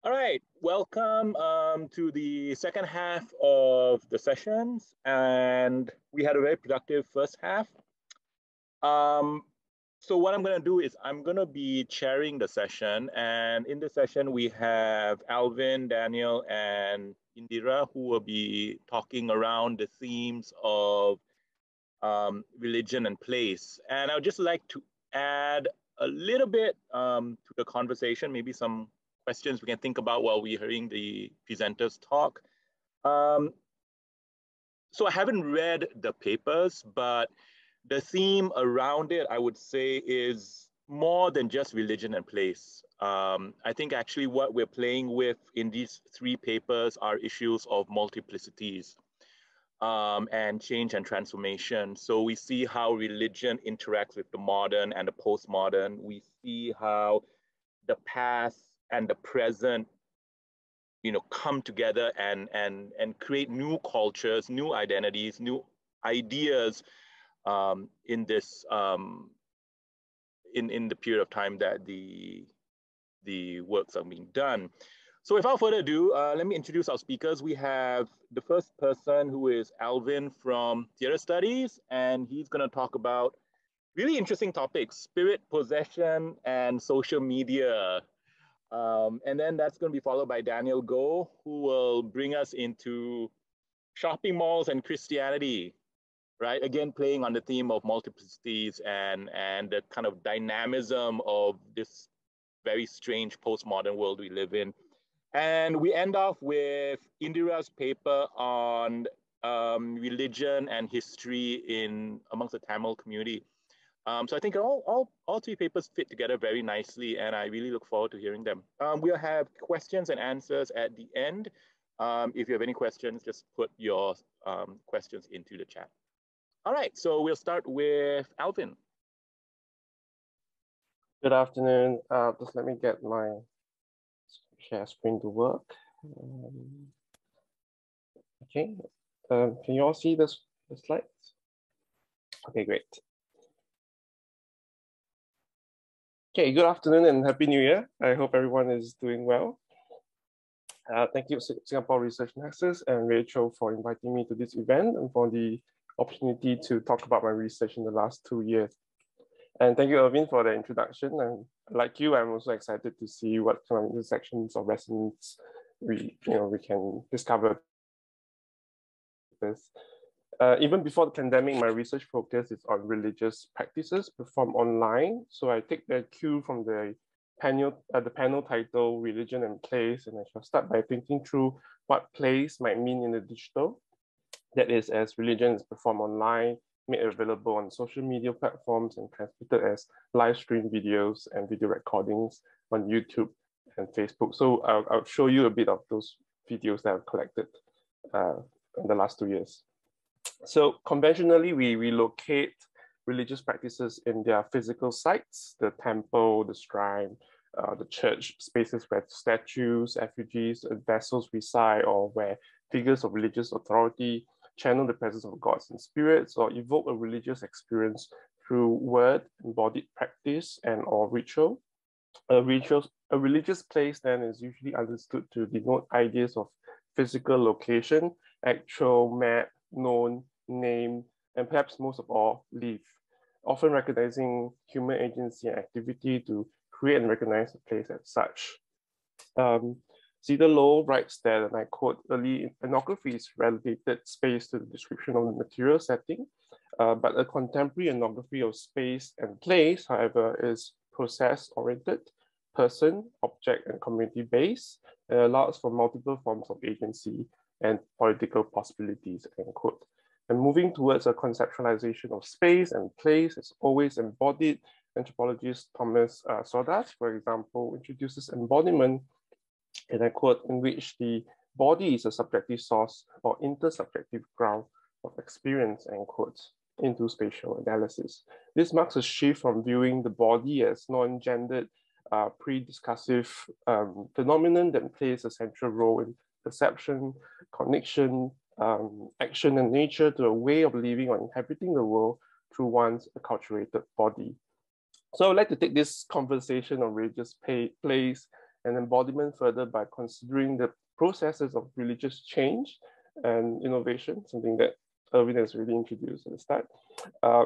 All right, welcome to the second half of the sessions, and we had a very productive first half. Um, so what I'm going to do is I'm going to be chairing the session, and in the session we have Alvin, Daniel, and Indira who will be talking around the themes of religion and place. And I would just like to add a little bit to the conversation, maybe some questions we can think about while we're hearing the presenters talk. So I haven't read the papers, but the theme around it, I would say, is more than just religion and place. I think actually what we're playing with in these three papers are issues of multiplicities and change and transformation. So we see how religion interacts with the modern and the postmodern. We see how the past and the present, come together and create new cultures, new identities, new ideas in this in the period of time that the works are being done. So without further ado, let me introduce our speakers. We have the first person, who is Alvin from Theater Studies, and he's going to talk about really interesting topics: spirit, possession, and social media. And then that's going to be followed by Daniel Go, who will bring us into shopping malls and Christianity, right? Again, playing on the theme of multiplicities and the kind of dynamism of this very strange postmodern world we live in. And we end off with Indira's paper on religion and history amongst the Tamil community. So I think all three papers fit together very nicely, and I really look forward to hearing them. We'll have questions and answers at the end. If you have any questions, just put your questions into the chat. All right, so we'll start with Alvin. Good afternoon. Just let me get my share screen to work. Okay. Can you all see the slides? Okay, great. Okay, good afternoon and Happy New Year. I hope everyone is doing well. Thank you, Singapore Research Nexus and Rachel, for inviting me to this event and for the opportunity to talk about my research in the last 2 years. And thank you, Irvin, for the introduction. And like you, I'm also excited to see what kind of intersections or resonance we can discover. Even before the pandemic, my research focus is on religious practices performed online. So I take the cue from the panel title, Religion and Place, and I shall start by thinking through what place might mean in the digital. That is, as religion is performed online, made available on social media platforms and transmitted as live stream videos and video recordings on YouTube and Facebook. So I'll show you a bit of those videos that I've collected in the last 2 years. So conventionally, we locate religious practices in their physical sites: the temple, the shrine, the church, spaces where statues, effigies, and vessels reside, or where figures of religious authority channel the presence of gods and spirits, or evoke a religious experience through word, embodied practice, and or ritual. A religious place then is usually understood to denote ideas of physical location, actual, map, known, name, and perhaps most of all, live, often recognizing human agency and activity to create and recognize a place as such. Cedar Lowe writes that, and I quote, early ethnography is relegated space to the description of the material setting, but a contemporary ethnography of space and place, however, is process-oriented, person, object, and community-based, and allows for multiple forms of agency and political possibilities, end quote. And moving towards a conceptualization of space and place is always embodied. Anthropologist Thomas Sawdash, for example, introduces embodiment, and I quote, in which the body is a subjective source or intersubjective ground of experience, end quote, into spatial analysis. This marks a shift from viewing the body as non-gendered, pre-discursive phenomenon that plays a central role in perception, cognition, action, and nature, to a way of living or inhabiting the world through one's acculturated body. So I'd like to take this conversation on religious place and embodiment further by considering the processes of religious change and innovation, something that Erwin has really introduced at the start,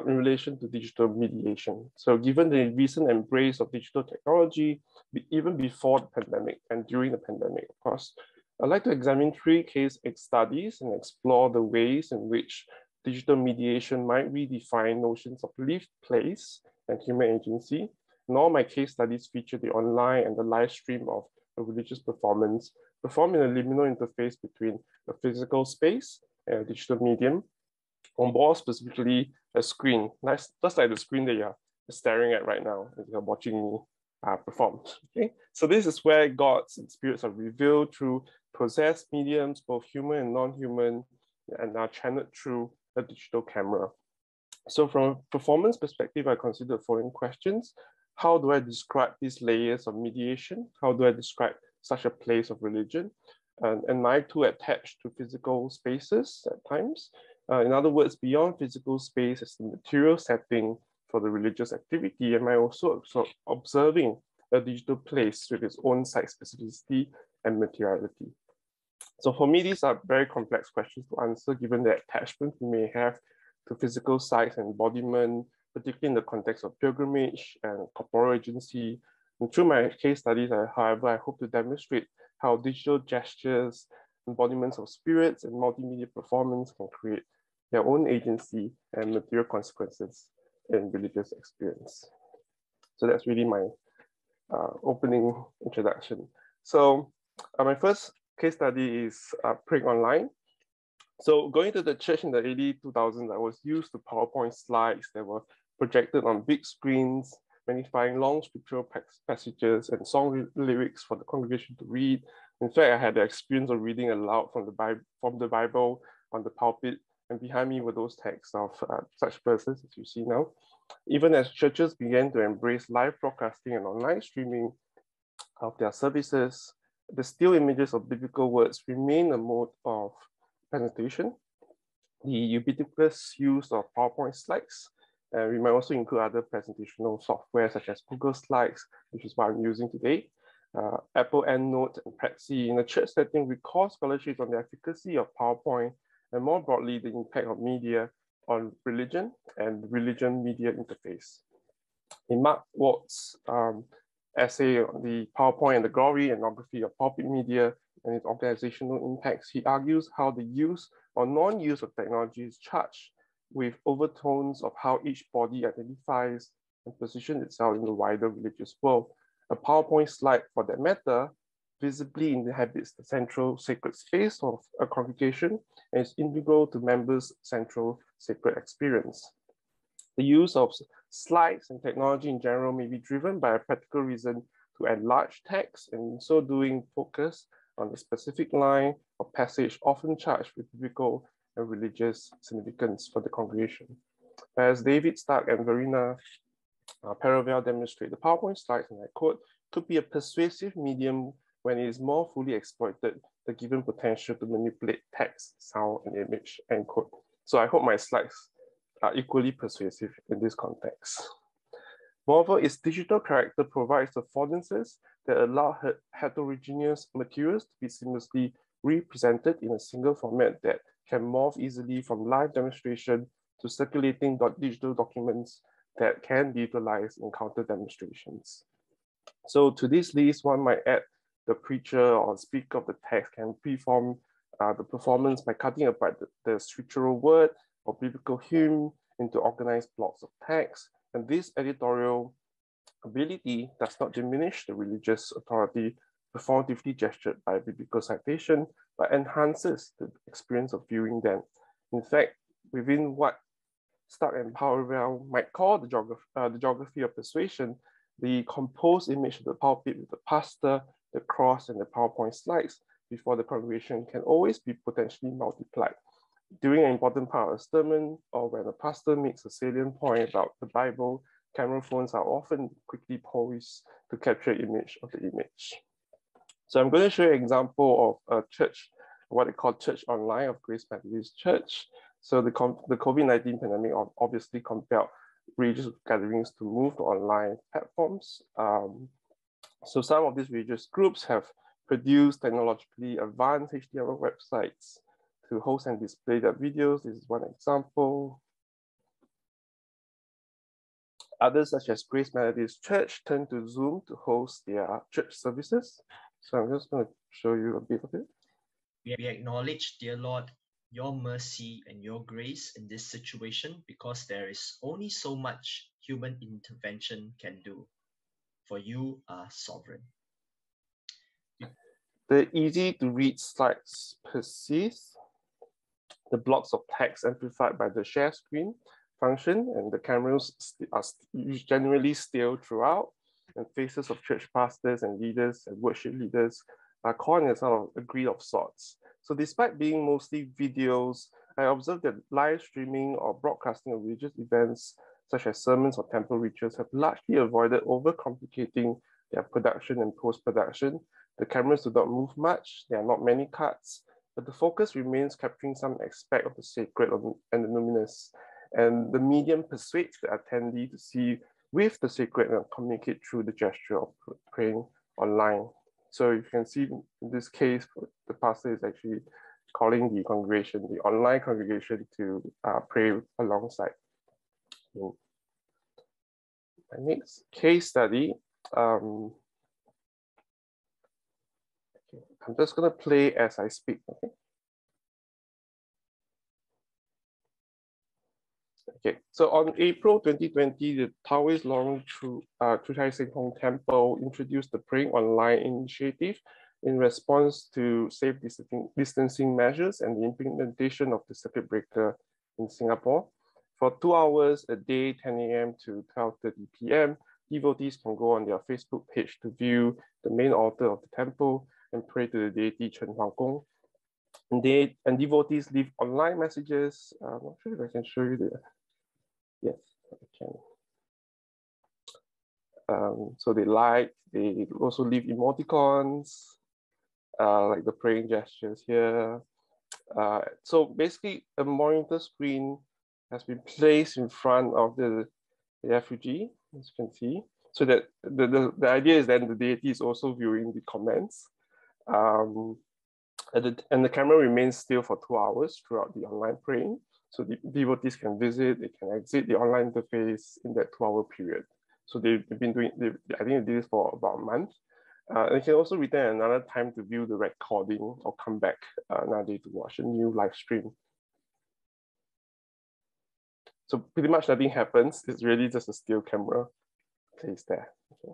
in relation to digital mediation. So given the recent embrace of digital technology, even before the pandemic and during the pandemic, of course, I'd like to examine 3 case studies and explore the ways in which digital mediation might redefine notions of lived place and human agency. And all my case studies feature the online and the live stream of a religious performance performed in a liminal interface between a physical space and a digital medium, or more specifically, a screen, nice, just like the screen that you're staring at right now as you're watching me perform. Okay, so this is where gods and spirits are revealed through possessed mediums, both human and non-human, and are channeled through a digital camera. So from a performance perspective, I consider the following questions. How do I describe these layers of mediation? How do I describe such a place of religion? And am I too attached to physical spaces at times? In other words, beyond physical space as the material setting for the religious activity, am I also observing a digital place with its own site specificity and materiality? So for me, these are very complex questions to answer, given the attachment we may have to physical sites and embodiment, particularly in the context of pilgrimage and corporal agency. And through my case studies, however, I hope to demonstrate how digital gestures, embodiments of spirits, and multimedia performance can create their own agency and material consequences in religious experience. So that's really my opening introduction. So my first case study is praying online. So going to the church in the early 2000s, I was used to PowerPoint slides that were projected on big screens, magnifying long scriptural passages and song lyrics for the congregation to read. In fact, I had the experience of reading aloud from the Bible on the pulpit, and behind me were those texts of such verses as you see now. Even as churches began to embrace live broadcasting and online streaming of their services, the still images of biblical words remain a mode of presentation. The ubiquitous use of PowerPoint slides, we might also include other presentational software such as Google Slides, which is what I'm using today, Apple EndNote and Prezi. In a church setting, we call scholarship on the efficacy of PowerPoint and more broadly, the impact of media on religion and religion-media interface. In Mark Ward's essay on the PowerPoint and the glory and ethnography of pulpit media and its organizational impacts, he argues how the use or non-use of technology is charged with overtones of how each body identifies and positions itself in the wider religious world. A PowerPoint slide, for that matter, visibly inhabits the central sacred space of a congregation and is integral to members' central sacred experience. The use of slides and technology in general may be driven by a practical reason to enlarge text, and in so doing focus on the specific line or passage often charged with biblical and religious significance for the congregation. As David Stark and Verena Paravel demonstrate, the PowerPoint slides, and I quote, could be a persuasive medium when it is more fully exploited the given potential to manipulate text, sound, and image, end quote. So I hope my slides are equally persuasive in this context. Moreover, its digital character provides affordances that allow heterogeneous materials to be seamlessly represented in a single format that can morph easily from live demonstration to circulating digital documents that can be utilized in counter demonstrations. So to this list, one might add the preacher or speaker of the text can perform the performance by cutting apart the scriptural word or biblical hymn into organized blocks of text. And this editorial ability does not diminish the religious authority performatively gestured by biblical citation, but enhances the experience of viewing them. In fact, within what Stark and Paravel might call the geography of persuasion, the composed image of the pulpit with the pastor, the cross, and the PowerPoint slides before the congregation can always be potentially multiplied. During an important part of a sermon, or when a pastor makes a salient point about the Bible, camera phones are often quickly poised to capture an image of the image. So I'm going to show you an example of a church, what they call Church Online of Grace Methodist Church. So the COVID-19 pandemic obviously compelled religious gatherings to move to online platforms. So some of these religious groups have produced technologically advanced HTML websites to host and display their videos. This is one example. Others, such as Grace Methodist Church, turn to Zoom to host their church services. So I'm just going to show you a bit of it. We acknowledge, dear Lord, your mercy and your grace in this situation, because there is only so much human intervention can do, for you are sovereign. The easy to read slides persist. The blocks of text amplified by the share screen function, and the cameras are generally still throughout, and faces of church pastors and leaders and worship leaders are caught in a sort of a grid of sorts. So despite being mostly videos, I observed that live streaming or broadcasting of religious events such as sermons or temple rituals have largely avoided overcomplicating their production and post-production. The cameras do not move much, there are not many cuts, but the focus remains capturing some aspect of the sacred and the luminous. And the medium persuades the attendee to see with the sacred and communicate through the gesture of praying online. So you can see in this case, the pastor is actually calling the congregation, the online congregation, to pray alongside. My next case study, I'm just going to play as I speak. Okay. Okay, so on April 2020, the Taoist Lorong Chuchai Seng Hong Temple introduced the Praying Online initiative in response to safe distancing measures and the implementation of the circuit breaker in Singapore. For 2 hours a day, 10 a.m. to 12:30 p.m., devotees can go on their Facebook page to view the main altar of the temple and pray to the deity Chen Huang Gong. And devotees leave online messages. I'm not sure if I can show you the. Yes, I can. So they also leave emoticons, like the praying gestures here. So basically, a monitor screen has been placed in front of the effigy, as you can see. So that the idea is then the deity is also viewing the comments. And the camera remains still for 2 hours throughout the online praying. So the devotees can visit, they can exit the online interface in that 2-hour period. So they've been doing, I think they did this for about a month. They can also return another time to view the recording or come back another day to watch a new live stream. So pretty much nothing happens. It's really just a still camera placed there. Okay.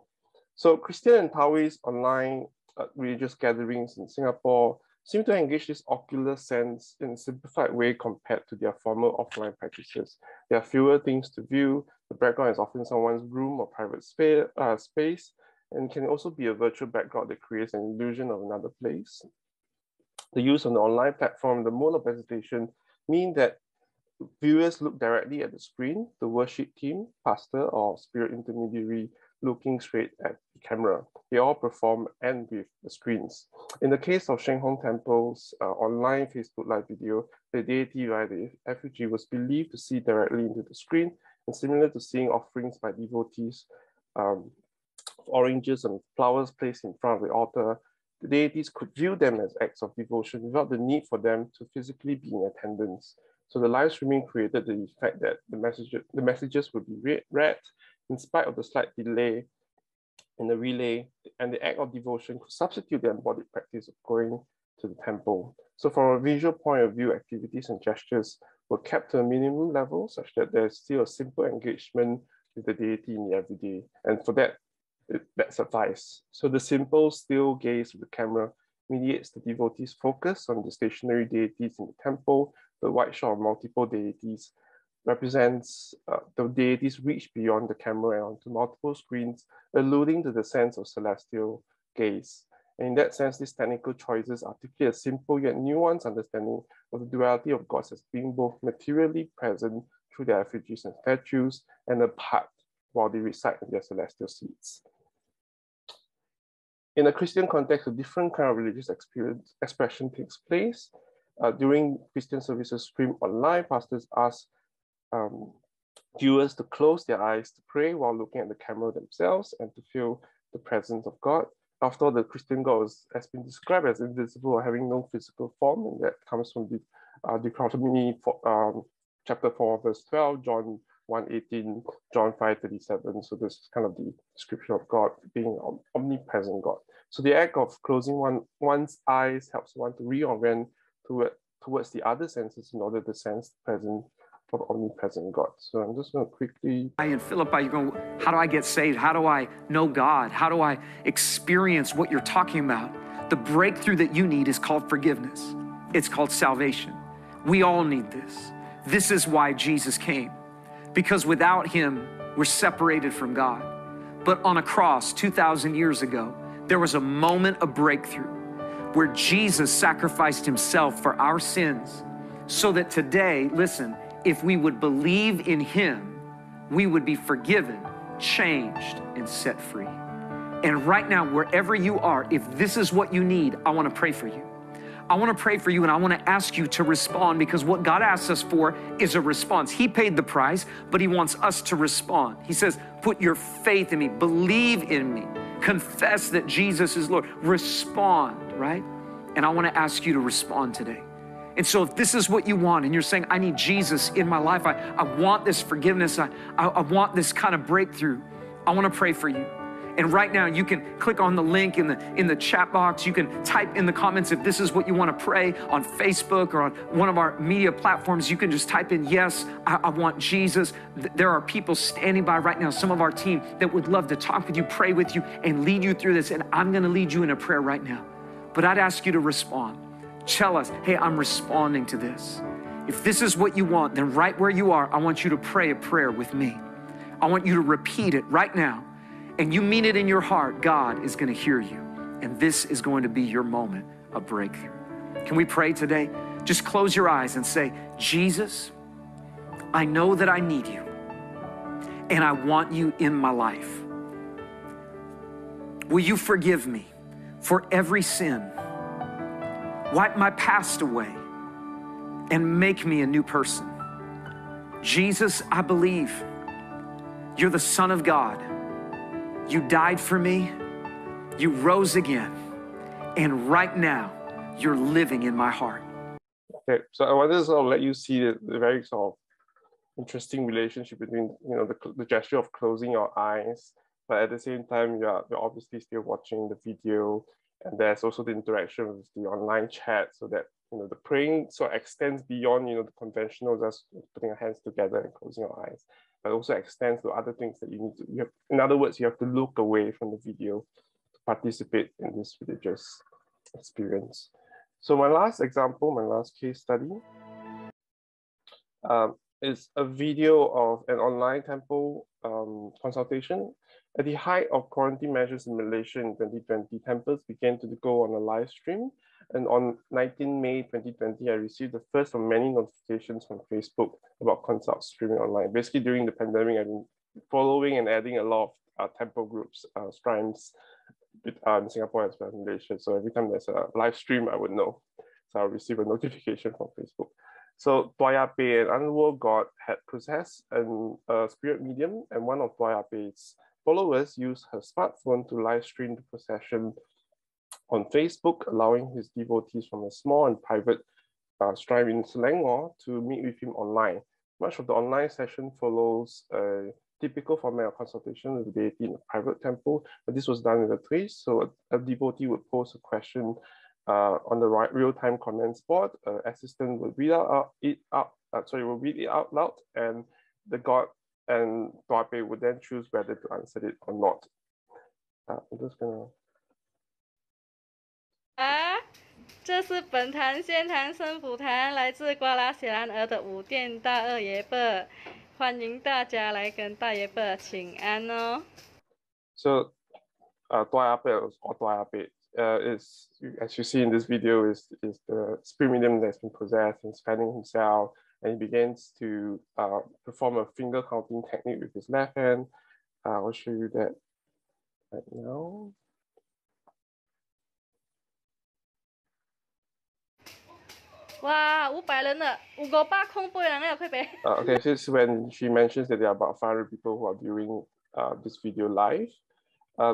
So Christian and Taoist online religious gatherings in Singapore seem to engage this ocular sense in a simplified way compared to their former offline practices. There are fewer things to view. The background is often someone's room or private space, and can also be a virtual background that creates an illusion of another place. The use of the online platform, the mode of presentation, mean that viewers look directly at the screen, the worship team, pastor, or spirit intermediary looking straight at the camera. They all perform and with the screens. In the case of Sheng Hong Temple's online Facebook live video, the deity via the effigy was believed to see directly into the screen, and similar to seeing offerings by devotees, oranges and flowers placed in front of the altar, the deities could view them as acts of devotion without the need for them to physically be in attendance. So the live streaming created the effect that the messages would be read in spite of the slight delay in the relay, and the act of devotion could substitute the embodied practice of going to the temple. So from a visual point of view, activities and gestures were kept to a minimum level such that there's still a simple engagement with the deity in the everyday. And for that, that suffices. So the simple still gaze of the camera mediates the devotee's focus on the stationary deities in the temple. The wide shot of multiple deities represents the deities reach beyond the camera and onto multiple screens, alluding to the sense of celestial gaze. And in that sense, these technical choices articulate a simple yet nuanced understanding of the duality of gods as being both materially present through their effigies and statues and apart while they reside in their celestial seats. In a Christian context, a different kind of religious expression takes place. During Christian services streamed online, pastors ask viewers to close their eyes to pray while looking at the camera themselves and to feel the presence of God. After all, the Christian God has been described as invisible or having no physical form, and that comes from the dichotomy for, chapter 4, verse 12, John 1:18, John 5:37. So this is kind of the description of God being an omnipresent God. So the act of closing one's eyes helps one to reorient towards the other senses in order to sense the presence of omnipresent God. So I'm just going to quickly. In Philippi, you're going, how do I get saved? How do I know God? How do I experience what you're talking about? The breakthrough that you need is called forgiveness. It's called salvation. We all need this. This is why Jesus came. Because without him, we're separated from God. But on a cross 2,000 years ago, there was a moment of breakthrough where Jesus sacrificed himself for our sins so that today, listen, if we would believe in him, we would be forgiven, changed, and set free. And right now, wherever you are, if this is what you need, I want to pray for you. I want to pray for you, and I want to ask you to respond, because what God asks us for is a response. He paid the price, but he wants us to respond. He says, put your faith in me, believe in me, confess that Jesus is Lord, respond, right? And I want to ask you to respond today. And so if this is what you want, and you're saying, I need Jesus in my life, I want this forgiveness, I want this kind of breakthrough, I want to pray for you. And right now, you can click on the link in the chat box. You can type in the comments if this is what you want to pray on Facebook or on one of our media platforms. You can just type in, yes, I want Jesus. There are people standing by right now, some of our team, that would love to talk with you, pray with you, and lead you through this. And I'm going to lead you in a prayer right now. But I'd ask you to respond. Tell us, hey, I'm responding to this. If this is what you want, then right where you are, I want you to pray a prayer with me. I want you to repeat it right now. And you mean it in your heart, God is going to hear you. And this is going to be your moment of breakthrough. Can we pray today? Just close your eyes and say, Jesus, I know that I need you. And I want you in my life. Will you forgive me for every sin? Wipe my past away and make me a new person. Jesus, I believe you're the Son of God. You died for me, you rose again, and right now, you're living in my heart. Okay, so I wanted to sort of let you see the very sort of interesting relationship between, the gesture of closing your eyes, but at the same time, you're obviously still watching the video, and there's also the interaction with the online chat, so that, the praying sort of extends beyond, the conventional just putting your hands together and closing your eyes, but also extends to other things that you need to, in other words, you have to look away from the video to participate in this religious experience. So my last example, my last case study is a video of an online temple consultation. At the height of quarantine measures in Malaysia in 2020, temples began to go on a live stream. And on 19 May 2020, I received the first of many notifications from Facebook about consults streaming online. Basically, during the pandemic, I've been following and adding a lot of temple groups, shrines in Singapore as well as Malaysia. So every time there's a live stream, I would know. So I'll receive a notification from Facebook. So Dwaya Pei, an underworld god, had possessed a spirit medium, and one of Dwaya Pei's followers used her smartphone to live stream the procession on Facebook, allowing his devotees from a small and private shrine in Selangor to meet with him online. Much of the online session follows a typical format of consultation with the deity in a private temple, but this was done with a twist. So a devotee would pose a question on the real-time comments board. Assistant would read it out loud, and the god and Dwaya Pei would then choose whether to answer it or not. I'm just gonna. 这是本坛仙坛圣普坛来自瓜拉雪兰莪的五殿大二爷伯，欢迎大家来跟大爷伯请安哦。So, Dwaya Pei or Dwaya Pei is, as you see in this video, is the spirit medium that's been possessed and fanning himself, and he begins to perform a finger counting technique with his left hand. I'll show you that right now. Wow, 500人了，500空杯人了，快别。Okay, this is when she mentions that there are about 500 people who are viewing this video live.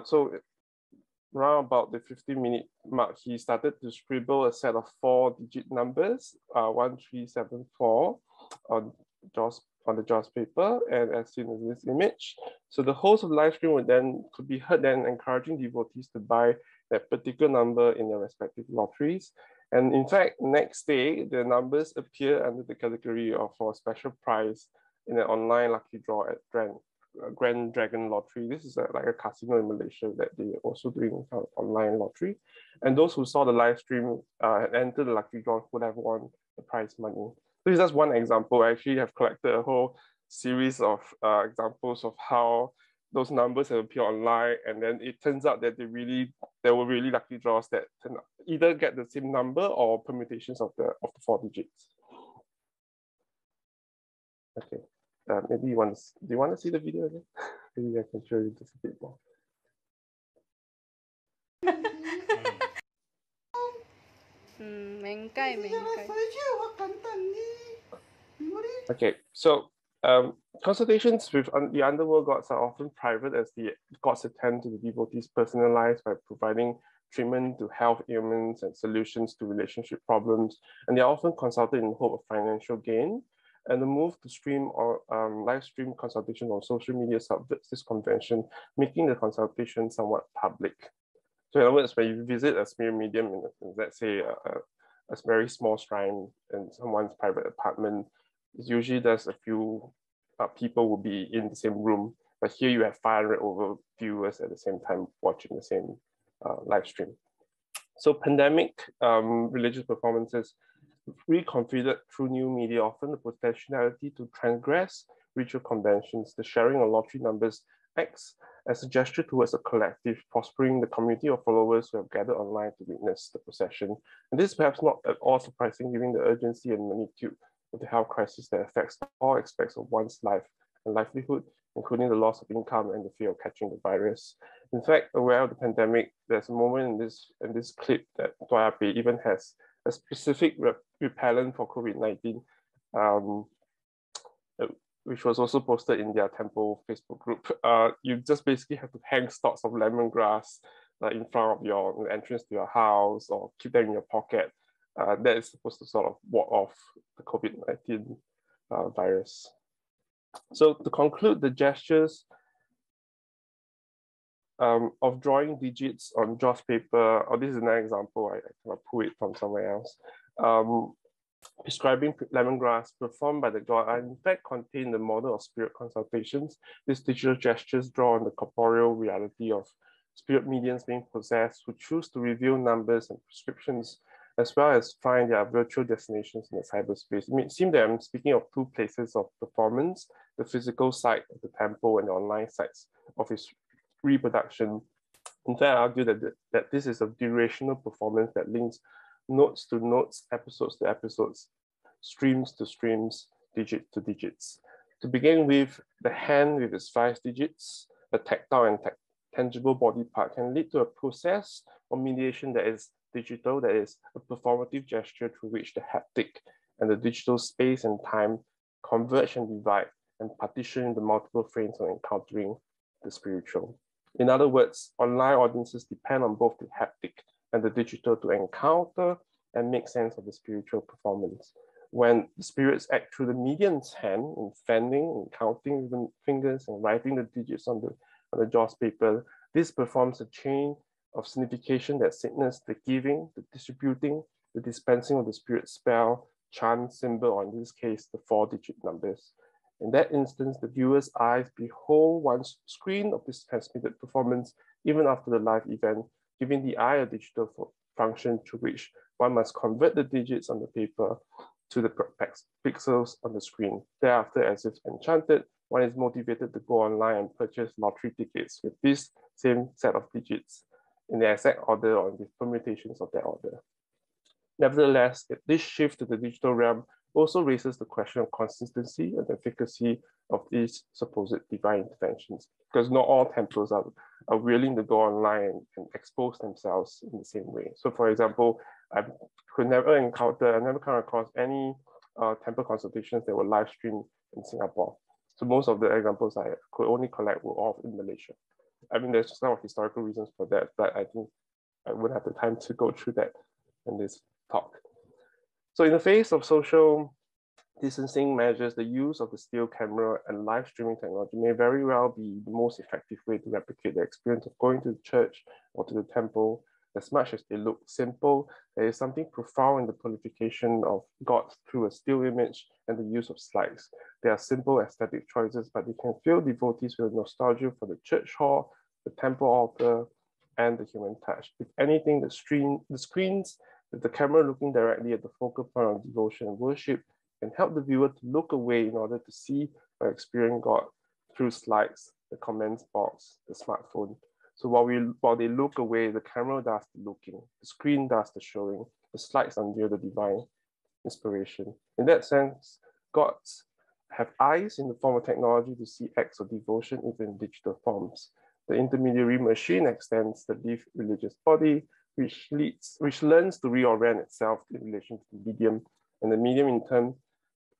So around about the 15-minute mark, he started to scribble a set of 4-digit numbers, 1374, on the JAWS paper, and as seen in this image. So the host of the live stream could be heard then encouraging devotees to buy that particular number in their respective lotteries. And in fact, next day, the numbers appear under the category of for a special prize in an online lucky draw at Grand Dragon Lottery. This is like a casino in Malaysia that they are also doing online lottery. And those who saw the live stream and entered the lucky draw would have won the prize money. This is just one example. I actually have collected a whole series of examples of how those numbers have appeared online, and then it turns out that there were really lucky draws that either get the same number or permutations of the 4 digits. Okay, maybe do you want to see the video again? Maybe I can show you just a bit more. Okay, so consultations with the underworld gods are often private, as the gods attend to the devotees' personal lives by providing treatment to health ailments and solutions to relationship problems, and they are often consulted in the hope of financial gain. And the move to stream or live stream consultation on social media subverts this convention, making the consultation somewhat public. So in other words, when you visit a spirit medium in let's say a very small shrine in someone's private apartment, usually there's a few people will be in the same room, but here you have 500 over viewers at the same time watching the same live stream. So pandemic religious performances reconfigured through new media often the potentiality to transgress ritual conventions. The sharing of lottery numbers acts as a gesture towards a collective, prospering the community of followers who have gathered online to witness the procession. And this is perhaps not at all surprising given the urgency and magnitude of the health crisis that affects all aspects of one's life and livelihood, including the loss of income and the fear of catching the virus. In fact, aware of the pandemic, there's a moment in this clip that Dwyer Bay even has a specific repellent for COVID-19, which was also posted in their temple Facebook group. You just basically have to hang stalks of lemongrass in front of your entrance to your house, or keep them in your pocket. That is supposed to sort of ward off the COVID-19 virus. So to conclude, the gestures of drawing digits on JAWS paper, or this is another example, I cannot pull it from somewhere else. Prescribing lemongrass performed by the god are in fact contain the model of spirit consultations. These digital gestures draw on the corporeal reality of spirit mediums being possessed who choose to reveal numbers and prescriptions, as well as find their virtual destinations in the cyberspace. It seems that I'm speaking of two places of performance, the physical site of the temple and the online sites of its reproduction. In fact, I argue that this is a durational performance that links notes to notes, episodes to episodes, streams to streams, digit to digits. To begin with, the hand with its 5 digits, a tactile and tangible body part can lead to a process or mediation that is digital, that is a performative gesture through which the haptic and the digital space and time converge and divide and partition into multiple frames on encountering the spiritual. In other words, online audiences depend on both the haptic and the digital to encounter and make sense of the spiritual performance. When the spirits act through the medium's hand in fanning, in counting the fingers and writing the digits on the JAWS paper, this performs a chain of signification that signals the giving, the distributing, the dispensing of the spirit spell, chant, symbol, or in this case, the 4-digit numbers. In that instance, the viewer's eyes behold one screen of this transmitted performance even after the live event, giving the eye a digital function through which one must convert the digits on the paper to the pixels on the screen. Thereafter, as if enchanted, one is motivated to go online and purchase lottery tickets with this same set of digits in the exact order or with permutations of that order. Nevertheless, this shift to the digital realm also raises the question of consistency and efficacy of these supposed divine interventions, because not all temples are willing to go online and expose themselves in the same way. So for example, I never come across any temple consultations that were live streamed in Singapore. So most of the examples I could only collect were all in Malaysia. I mean, there's some historical reasons for that, but I think I wouldn't have the time to go through that in this talk. So in the face of social distancing measures, the use of the still camera and live streaming technology may very well be the most effective way to replicate the experience of going to the church or to the temple. As much as they look simple, there is something profound in the purification of God through a still image and the use of slides. They are simple aesthetic choices, but they can fill devotees with nostalgia for the church hall, the temple altar, and the human touch. If anything, the screens with the camera looking directly at the focal point of devotion and worship can help the viewer to look away in order to see or experience God through slides, the comments box, the smartphone. So while they look away, the camera does the looking, the screen does the showing, the slides unveil the divine inspiration. In that sense, gods have eyes in the form of technology to see acts of devotion even in digital forms. The intermediary machine extends the lived religious body, which learns to reorient itself in relation to the medium, and the medium in turn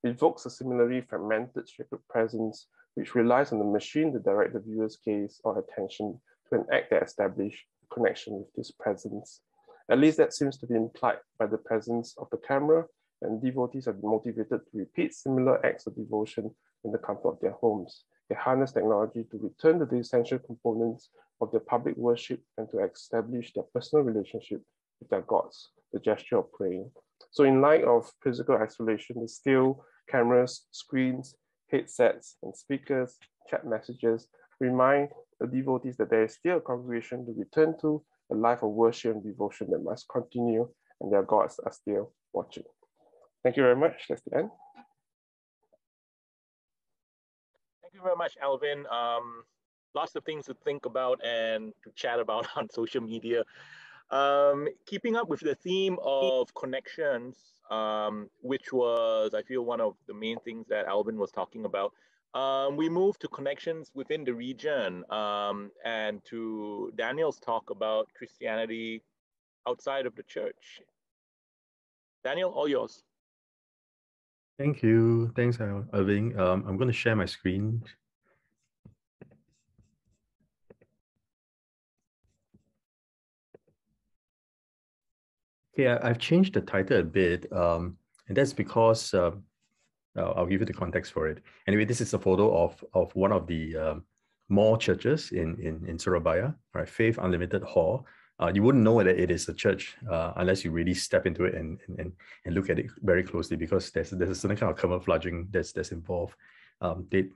evokes a similarly fragmented sacred presence, which relies on the machine to direct the viewer's gaze or attention to an act that establishes a connection with this presence. At least that seems to be implied by the presence of the camera, and devotees are motivated to repeat similar acts of devotion in the comfort of their homes. They harness technology to return to the essential components of their public worship and to establish their personal relationship with their gods, the gesture of praying. So in light of physical isolation, the still cameras, screens, headsets, and speakers, chat messages remind the devotees that there is still a congregation to return to, a life of worship and devotion that must continue, and their gods are still watching. Thank you very much. That's the end. Thank you very much, Alvin. Lots of things to think about and to chat about on social media. Keeping up with the theme of connections, which was, I feel, one of the main things that Alvin was talking about. We moved to connections within the region and to Daniel's talk about Christianity outside of the church. Daniel, all yours. Thank you. Thanks, Irving. I'm going to share my screen. Okay, I've changed the title a bit, and that's because I'll give you the context for it. Anyway, this is a photo of one of the mall churches in Surabaya, right? Faith Unlimited Hall. You wouldn't know that it is a church unless you really step into it and look at it very closely, because there's a certain kind of camouflaging that's involved. The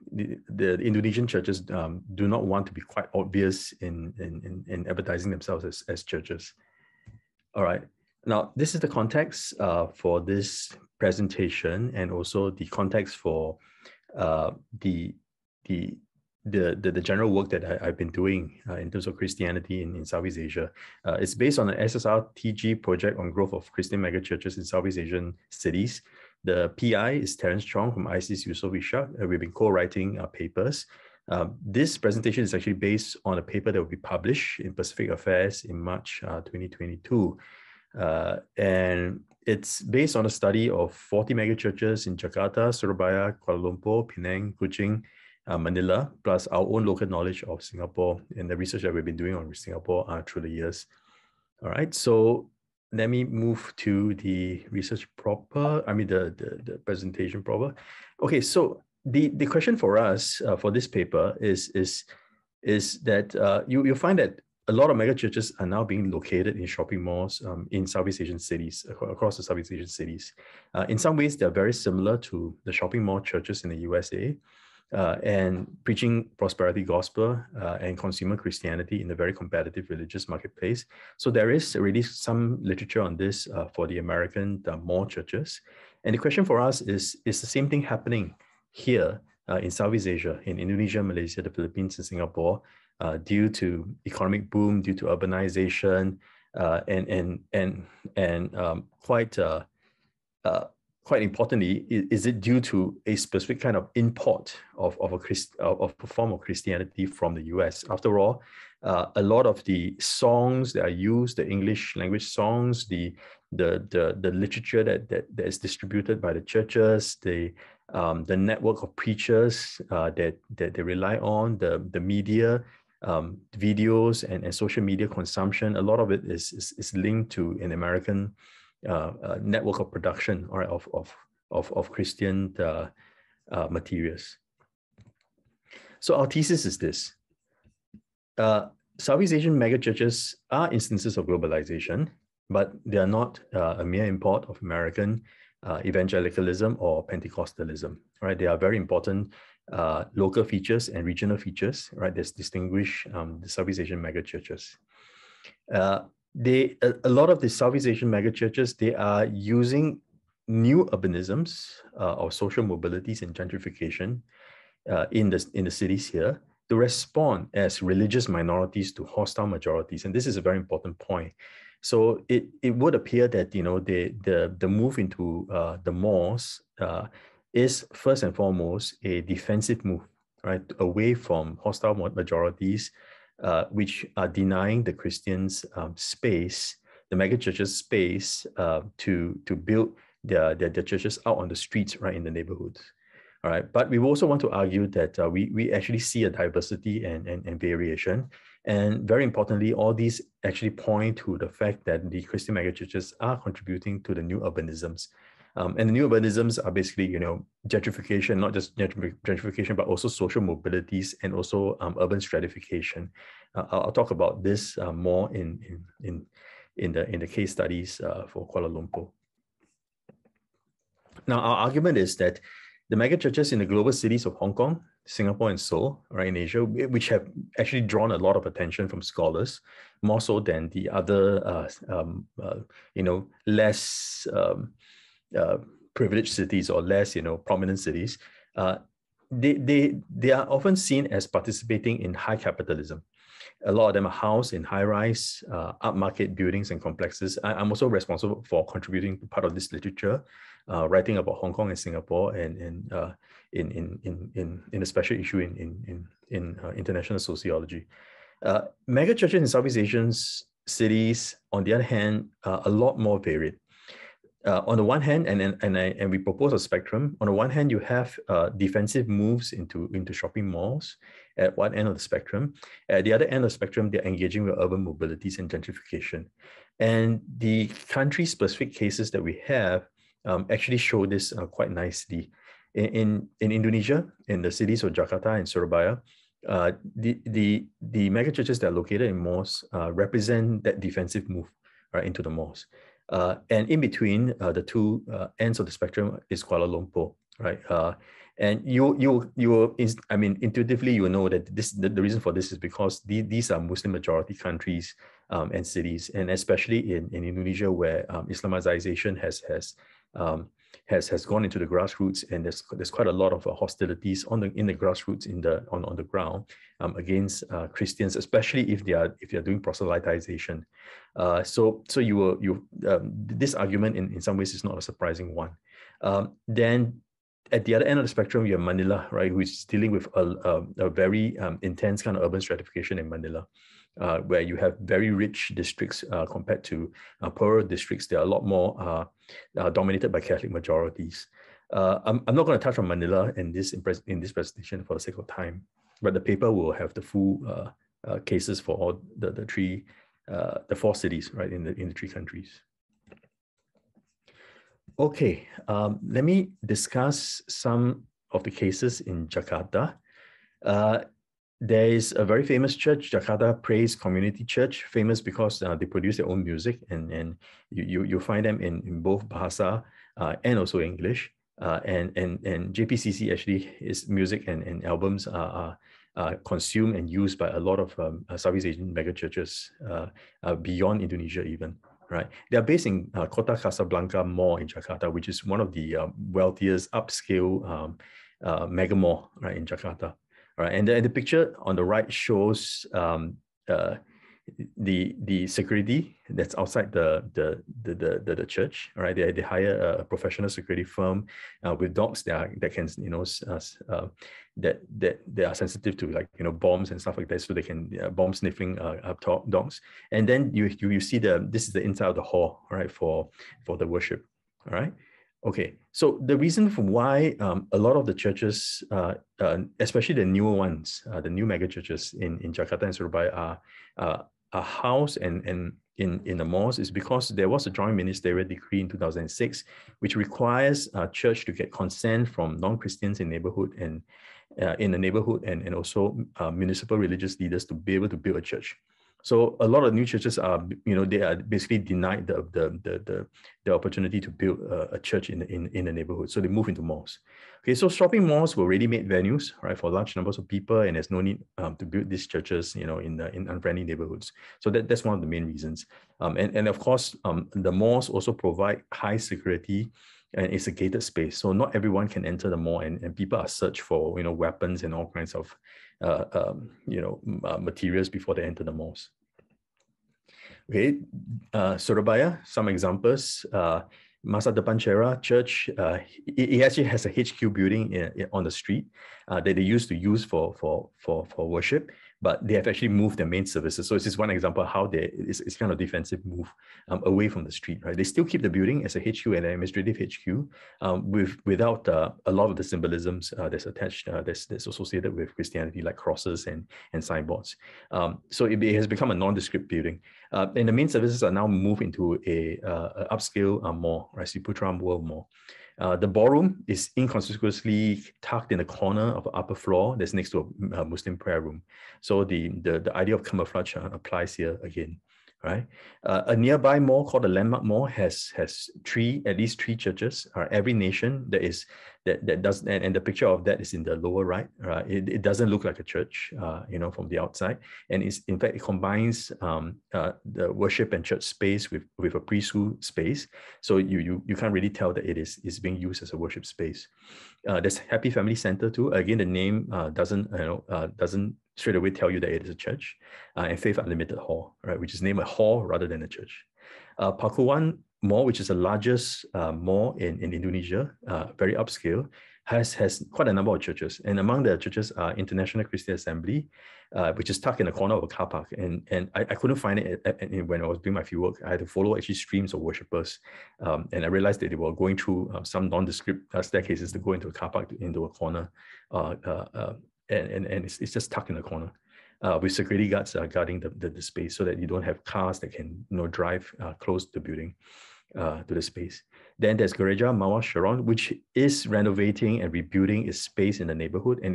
Indonesian churches do not want to be quite obvious in advertising themselves as churches. All right. Now, this is the context for this presentation, and also the context for the general work that I've been doing in terms of Christianity in Southeast Asia. It's based on an SSRTG project on growth of Christian megachurches in Southeast Asian cities. The PI is Terence Chong from ISIS Yusof Ishak. We've been co-writing papers. This presentation is actually based on a paper that will be published in Pacific Affairs in March 2022. And it's based on a study of 40 megachurches in Jakarta, Surabaya, Kuala Lumpur, Penang, Kuching, Manila, plus our own local knowledge of Singapore and the research that we've been doing on Singapore through the years. All right, so let me move to the research proper, the presentation proper. Okay, so the question for us for this paper is that you'll find that a lot of megachurches are now being located in shopping malls in Southeast Asian cities, across the Southeast Asian cities. In some ways, they're very similar to the shopping mall churches in the USA, and preaching prosperity gospel and consumer Christianity in a very competitive religious marketplace. So there is already some literature on this for the American mall churches. And the question for us is the same thing happening here in Southeast Asia, in Indonesia, Malaysia, the Philippines, and Singapore, due to economic boom, due to urbanization, and quite importantly, is it due to a specific kind of import of a form of Christianity from the US? After all, a lot of the songs that are used, the English language songs, the literature that is distributed by the churches, the network of preachers that they rely on, the media, videos and social media consumption, a lot of it is linked to an American network of production, or of Christian materials. So our thesis is this. Southeast Asian megachurches are instances of globalization, but they are not a mere import of American evangelicalism or Pentecostalism, right? They are very important local features and regional features, right, that distinguish the Southeast Asian megachurches. A lot of the Southeast Asian megachurches, they are using new urbanisms or social mobilities and gentrification in the cities here to respond as religious minorities to hostile majorities. And this is a very important point. So it would appear that, you know, the move into the malls is first and foremost a defensive move, right, away from hostile majorities, which are denying the Christians space, the megachurches space to build their churches out on the streets, right, in the neighborhoods. All right, but we also want to argue that we actually see a diversity and variation. And very importantly, all these actually point to the fact that the Christian megachurches are contributing to the new urbanisms. And the new urbanisms are basically, you know, gentrification, not just gentrification, but also social mobilities and also urban stratification. I'll talk about this more in the case studies for Kuala Lumpur. Now, our argument is that the megachurches in the global cities of Hong Kong, Singapore, and Seoul, right, in Asia, which have actually drawn a lot of attention from scholars, more so than the other, you know, less privileged cities or less, you know, prominent cities, they are often seen as participating in high capitalism. A lot of them are housed in high-rise, upmarket buildings and complexes. I'm also responsible for contributing to part of this literature, writing about Hong Kong and Singapore, and in a special issue in international sociology. Megachurches in Southeast Asian cities, on the other hand, are a lot more varied. On the one hand, and we propose a spectrum. On the one hand, you have defensive moves into shopping malls at one end of the spectrum. At the other end of the spectrum, they're engaging with urban mobilities and gentrification. And the country-specific cases that we have actually show this quite nicely. In Indonesia, in the cities of Jakarta and Surabaya, the megachurches that are located in malls represent that defensive move, right, into the malls. And in between the two ends of the spectrum is Kuala Lumpur, right? And intuitively you will know that the reason for this is because these are Muslim majority countries and cities, and especially in Indonesia, where Islamization has gone into the grassroots, and there's quite a lot of hostilities in the grassroots on the ground against Christians, especially if they are doing proselytization. So this argument in some ways is not a surprising one. Then at the other end of the spectrum, you have Manila, right, who is dealing with a very intense kind of urban stratification in Manila, where you have very rich districts compared to poorer districts. They are a lot more dominated by Catholic majorities. I'm not going to touch on Manila in this presentation for the sake of time, but the paper will have the full cases for all the four cities, right, in the three countries. Okay, let me discuss some of the cases in Jakarta. There is a very famous church, Jakarta Praise Community Church, famous because they produce their own music, and you find them in both Bahasa and also English. And JPCC actually, its music and albums are consumed and used by a lot of Southeast Asian megachurches beyond Indonesia even. Right, they are based in Kota Casablanca Mall in Jakarta, which is one of the wealthiest upscale mega mall, right, in Jakarta. Right, and the picture on the right shows the security that's outside the church. All right, they hire a professional security firm with dogs that can, you know, that they are sensitive to, like, you know, bombs and stuff like that, so they can bomb sniffing dogs. And then you see this is the inside of the hall, right, for the worship. All right. Okay, so the reason for why a lot of the churches, especially the newer ones, the new mega churches in Jakarta and Surabaya are housed and in the malls is because there was a joint ministerial decree in 2006, which requires a church to get consent from non-Christians in neighborhood and in the neighborhood and also municipal religious leaders to be able to build a church. So a lot of new churches are, they are basically denied the opportunity to build a church in the neighborhood. So they move into malls. Okay, so shopping malls were ready-made venues, right, for large numbers of people, and there's no need to build these churches, in unfriendly neighborhoods. So that's one of the main reasons. And of course, the malls also provide high security, and it's a gated space. So not everyone can enter the mall, and people are searched for, weapons and all kinds of, materials before they enter the malls. Okay, Surabaya, some examples. Masa Depan Chera Church, it actually has a HQ building on the street that they used to use for worship, but they have actually moved their main services. So it's just one example of how it's kind of defensive move away from the street, right? They still keep the building as a HQ and an administrative HQ without a lot of the symbolisms that's attached, that's associated with Christianity, like crosses and signboards. So it has become a nondescript building. And the main services are now moved into a upscale mall, right? Ciputra World Mall. The ballroom is inconspicuously tucked in the corner of the upper floor that's next to a Muslim prayer room. So the idea of camouflage applies here again, right? A nearby mall called the Landmark Mall has at least three churches. Every nation that does, and the picture of that is in the lower right. It doesn't look like a church, from the outside, and in fact it combines the worship and church space with a preschool space. So you can't really tell that it is being used as a worship space. There's Happy Family Center too. Again, the name doesn't straight away tell you that it is a church. And Faith Unlimited Hall, right, which is named a hall rather than a church. Pakuan Mall, which is the largest mall in Indonesia, very upscale, has quite a number of churches. And among the churches are International Christian Assembly, which is tucked in the corner of a car park. And I couldn't find it when I was doing my fieldwork. I had to follow actually streams of worshippers. And I realized that they were going through some nondescript staircases to go into a car park, into a corner. And it's just tucked in the corner. With security guards guarding the space so that you don't have cars that can drive close to the building, to the space. Then there's Gereja Mawar Sharon, which is renovating and rebuilding its space in the neighborhood, and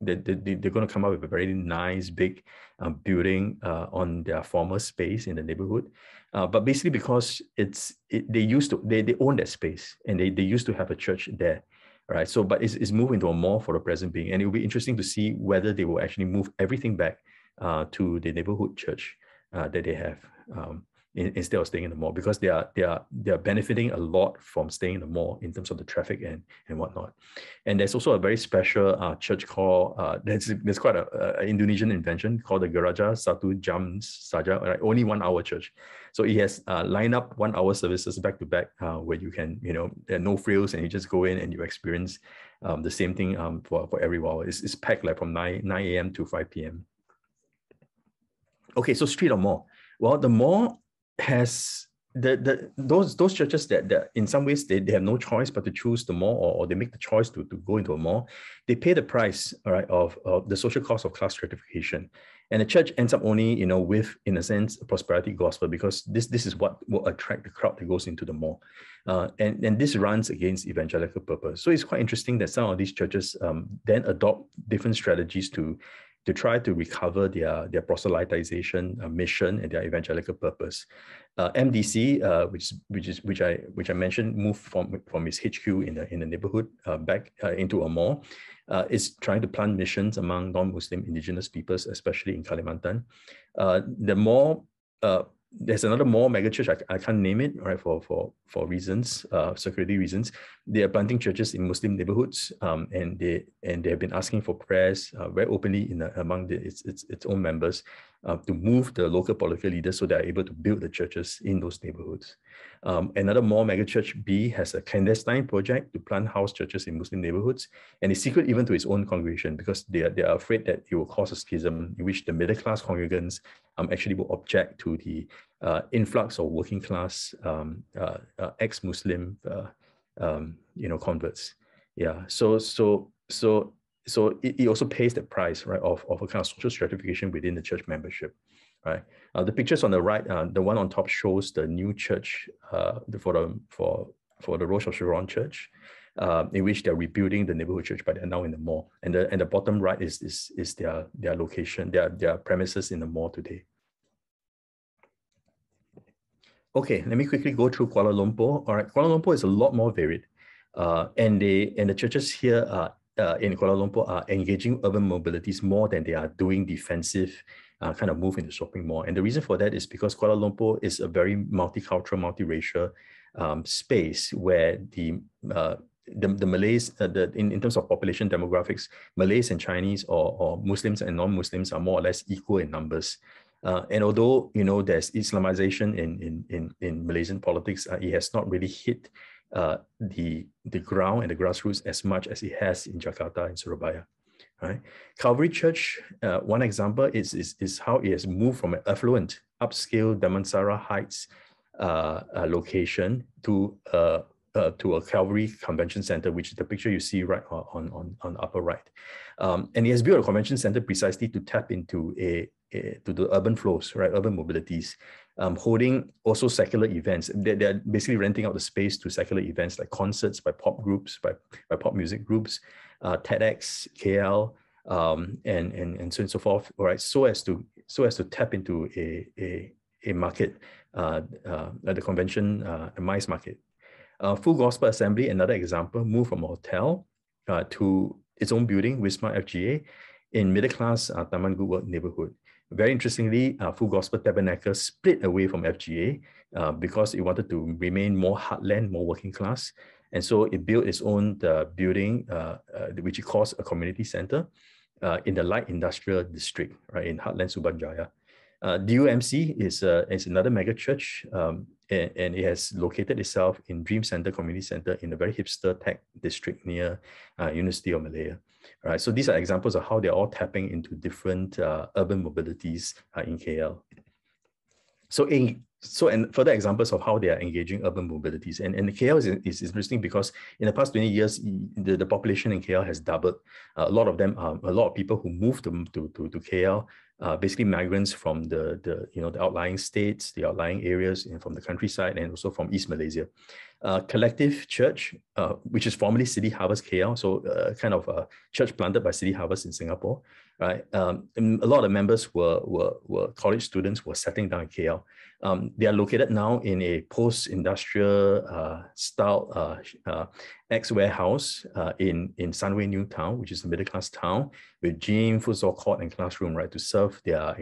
they're going to come up with a very nice big building on their former space in the neighborhood. But basically because they own that space, and they used to have a church there. Right, so but it's moved into a mall for the present being, and it will be interesting to see whether they will actually move everything back to the neighborhood church that they have instead of staying in the mall, because they are benefiting a lot from staying in the mall in terms of the traffic and whatnot. And there's also a very special church called there's quite a Indonesian invention called the Gereja Satu Jam Saja, right? Only 1 hour church. So it has lined up 1 hour services back to back, where you can, there are no frills, and you just go in and you experience the same thing for every hour. It's packed like from 9 a.m. to 5 p.m. Okay, so street or mall? Well, the mall has those churches that in some ways they have no choice but to choose the mall, or they make the choice to go into a mall. They pay the price, all right, of the social cost of class stratification. And the church ends up only, with, in a sense, a prosperity gospel, because this is what will attract the crowd that goes into the mall. And this runs against evangelical purpose. So it's quite interesting that some of these churches then adopt different strategies to try to recover their proselytization mission and their evangelical purpose. MDC, which I mentioned, moved from its HQ in the neighborhood back into a mall, is trying to plant missions among non-Muslim indigenous peoples, especially in Kalimantan. The mall, there's another mall megachurch, I can't name it, right, for reasons, security reasons. They are planting churches in Muslim neighborhoods, and they have been asking for prayers very openly among its own members to move the local political leaders so they're able to build the churches in those neighborhoods. Another mall megachurch B has a clandestine project to plant house churches in Muslim neighborhoods, and it's secret even to its own congregation, because they are afraid that it will cause a schism in which the middle class congregants actually will object to the influx of working class ex-Muslim converts. Yeah. So it also pays the price, right, of a kind of social stratification within the church membership, right? The pictures on the right, the one on top shows the new church for the Roche of Sharon Church, in which they're rebuilding the neighborhood church, but they're now in the mall. And the bottom right is their location, their premises in the mall today. Okay, let me quickly go through Kuala Lumpur. All right, Kuala Lumpur is a lot more varied, and the churches here in Kuala Lumpur are engaging urban mobilities more than they are doing defensive kind of move into shopping mall. And the reason for that is because Kuala Lumpur is a very multicultural, multiracial space where the Malays, in terms of population demographics, Malays and Chinese or Muslims and non-Muslims are more or less equal in numbers. And although there's Islamization in Malaysian politics, it has not really hit the ground and the grassroots as much as it has in Jakarta and Surabaya. Right? Calvary Church, one example is how it has moved from an affluent, upscale Damansara Heights location to a Calvary Convention Center, which is the picture you see right on the upper right. And it has built a convention center precisely to tap into to the urban flows, right, urban mobilities, holding also secular events. They're basically renting out the space to secular events like concerts by pop groups, by pop music groups, TEDx, KL, and so on and so forth. All right, so as to tap into a market, the convention, a MICE market. Full Gospel Assembly, another example, moved from a hotel to its own building, Wisma FGA, in middle-class Taman Good Work neighborhood. Very interestingly, Full Gospel Tabernacle split away from FGA because it wanted to remain more heartland, more working class. And so it built its own building, which it calls a community center in the light industrial district, right, in heartland Subanjaya. DUMC is another mega church, and it has located itself in Dream Center Community Center in a very hipster tech district near University of Malaya. Right, so these are examples of how they're all tapping into different urban mobilities in KL. And further examples of how they are engaging urban mobilities. And KL is interesting because in the past 20 years, the population in KL has doubled. A lot of them, a lot of people who moved to KL, basically migrants from the outlying states, the outlying areas, and from the countryside, and also from East Malaysia. Collective Church, which is formerly City Harvest KL, so kind of a church planted by City Harvest in Singapore, right? And a lot of the members were college students who were settling down in KL. They are located now in a post-industrial style ex-warehouse in Sunway New Town, which is a middle-class town with gym, football court, and classroom, right, to serve their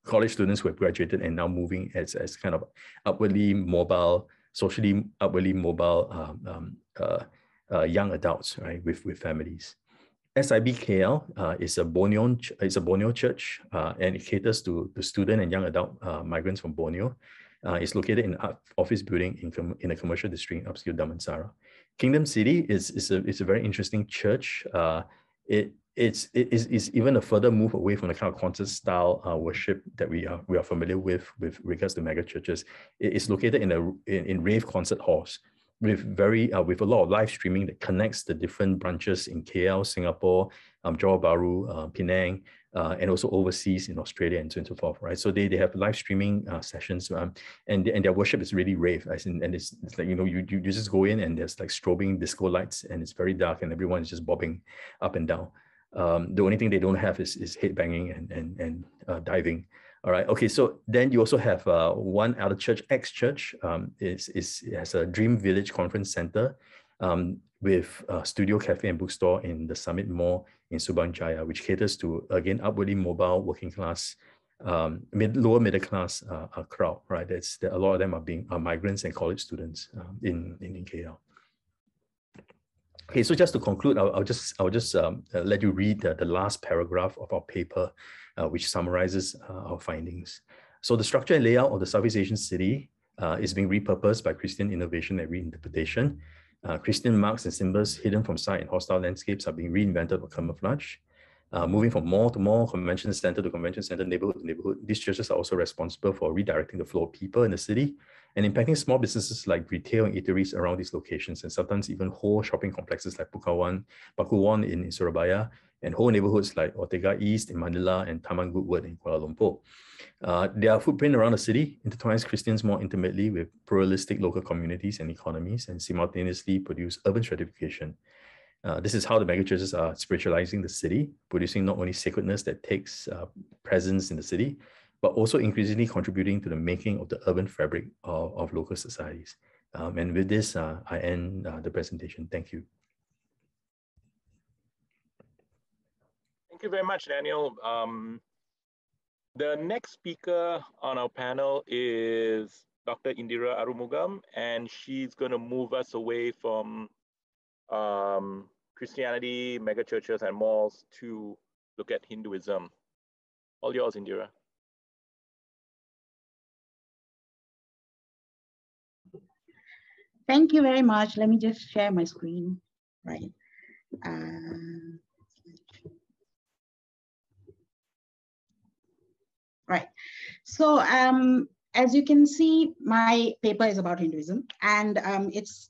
college students who have graduated and now moving as kind of upwardly mobile, socially upwardly mobile young adults, right, with families. SIB KL is a Borneo church, and it caters to the student and young adult migrants from Borneo. It's located in an office building in a commercial district in upscale Damansara. Kingdom City is a very interesting church. It's even a further move away from the kind of concert style worship that we are familiar with regards to mega churches. It's located in rave concert halls with a lot of live streaming that connects the different branches in KL, Singapore, Johor Bahru, Penang, and also overseas in Australia and so on and so forth, right? So they have live streaming sessions, and their worship is really rave, and it's like you just go in and there's like strobing disco lights and it's very dark and everyone is just bobbing up and down. The only thing they don't have is headbanging and diving. All right. Okay. So then you also have one other church, X Church. It has a Dream Village Conference Center with a studio, cafe, and bookstore in the Summit Mall in Subanjaya, which caters to, again, upwardly mobile, working class, lower middle class crowd. Right. A lot of them are migrants and college students in KL. Okay, so just to conclude, I'll just let you read the last paragraph of our paper, which summarizes our findings. So the structure and layout of the Southeast Asian city is being repurposed by Christian innovation and reinterpretation. Christian marks and symbols hidden from sight in hostile landscapes are being reinvented or camouflaged. Moving from mall to mall, convention center to convention center, neighborhood to neighborhood, these churches are also responsible for redirecting the flow of people in the city and impacting small businesses like retail and eateries around these locations, and sometimes even whole shopping complexes like Pakuwon in Surabaya, and whole neighborhoods like Ortega East in Manila and Taman Goodwood in Kuala Lumpur. Their footprint around the city intertwines Christians more intimately with pluralistic local communities and economies, and simultaneously produce urban stratification. This is how the megachurches are spiritualizing the city, producing not only sacredness that takes presence in the city, but also increasingly contributing to the making of the urban fabric of local societies. And with this, I end the presentation. Thank you. Thank you very much, Daniel. The next speaker on our panel is Dr. Indira Arumugam, and she's going to move us away from Christianity, megachurches, and malls to look at Hinduism. All yours, Indira. Thank you very much. Let me just share my screen. Right. Right. So as you can see, my paper is about Hinduism, and it's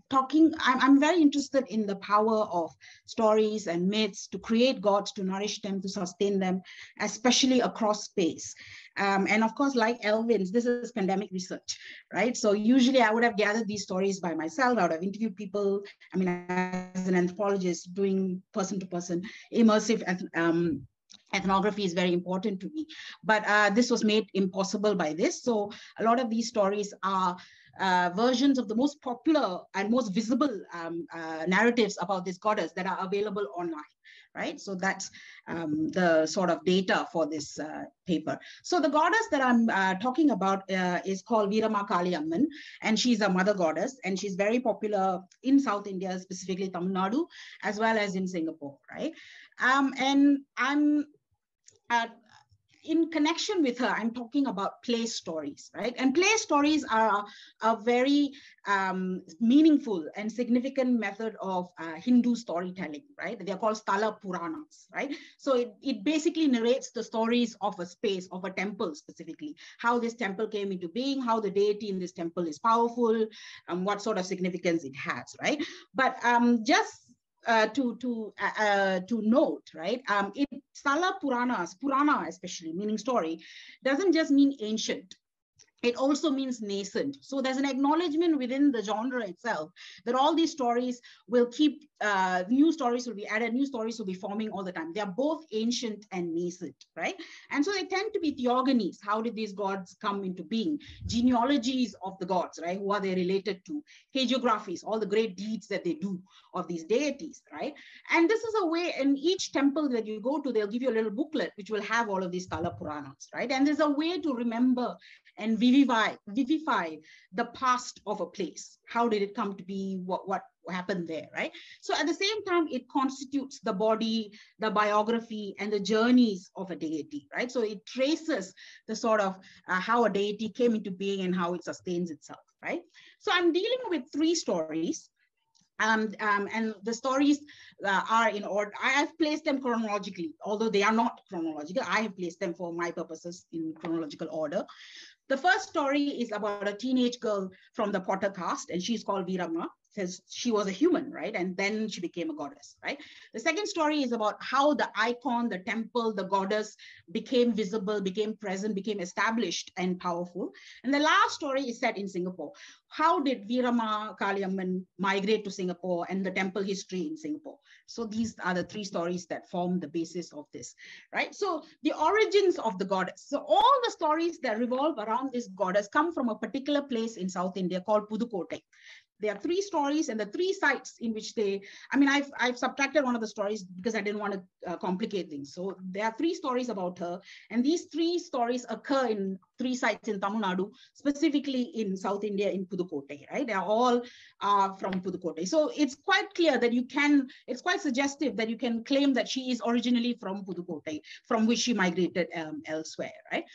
talking, I'm very interested in the power of stories and myths to create gods, to nourish them, to sustain them, especially across space. And of course, like Elvin's, this is pandemic research, right? So usually I would have gathered these stories by myself. I would have interviewed people. I mean, as an anthropologist, doing person-to-person immersive ethnography is very important to me. But this was made impossible by this. So a lot of these stories are versions of the most popular and most visible narratives about this goddess that are available online, right? So that's the sort of data for this paper. So the goddess that I'm talking about is called Veeramma Kaliamman, and she's a mother goddess, and she's very popular in South India, specifically Tamil Nadu, as well as in Singapore, right? And I'm in connection with her, I'm talking about place stories, right? And place stories are a very meaningful and significant method of Hindu storytelling, right? They're called Sthala Puranas, right? So it basically narrates the stories of a space, of a temple specifically, how this temple came into being, how the deity in this temple is powerful, what sort of significance it has, right? But just to note, right? Sthala Puranas, Purana especially, meaning story, doesn't just mean ancient. It also means nascent. So there's an acknowledgement within the genre itself that all these stories will keep, new stories will be added, new stories will be forming all the time. They are both ancient and nascent, right? And so they tend to be theogonies. How did these gods come into being? Genealogies of the gods, right? Who are they related to? Hagiographies, all the great deeds that they do of these deities, right? And this is a way, in each temple that you go to, they'll give you a little booklet which will have all of these Sthala Puranas, right? And there's a way to remember and vivify the past of a place. How did it come to be? What happened there, right? So at the same time, it constitutes the body, the biography, and the journeys of a deity, right? So it traces the sort of how a deity came into being and how it sustains itself, right? So I'm dealing with three stories. And the stories are in order. I have placed them chronologically, although they are not chronological. I have placed them for my purposes in chronological order. The first story is about a teenage girl from the Potter caste, and she's called Veeramma, because she was a human, right? And then she became a goddess, right? The second story is about how the icon, the temple, the goddess became visible, became present, became established and powerful. And the last story is set in Singapore. How did Veeramma Kaliamman migrate to Singapore and the temple history in Singapore? So these are the three stories that form the basis of this, right? So the origins of the goddess. So all the stories that revolve around this goddess come from a particular place in South India called Pudukkottai. There are three stories and the three sites in which they, I mean, I've subtracted one of the stories because I didn't want to complicate things. So there are three stories about her. And these three stories occur in three sites in Tamil Nadu, specifically in South India in Pudukkottai, right? They are all from Pudukkottai. So it's quite clear that you can, it's quite suggestive that you can claim that she is originally from Pudukkottai, from which she migrated elsewhere, right?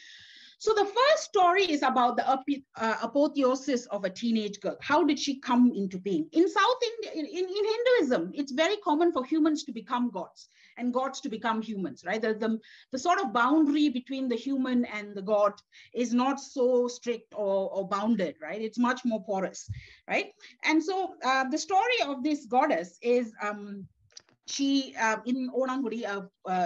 So the first story is about the apotheosis of a teenage girl. How did she come into being? In South India, in Hinduism, it's very common for humans to become gods. and gods to become humans, right? The sort of boundary between the human and the god is not so strict or bounded, right? It's much more porous, right? And so the story of this goddess is she in Onangudi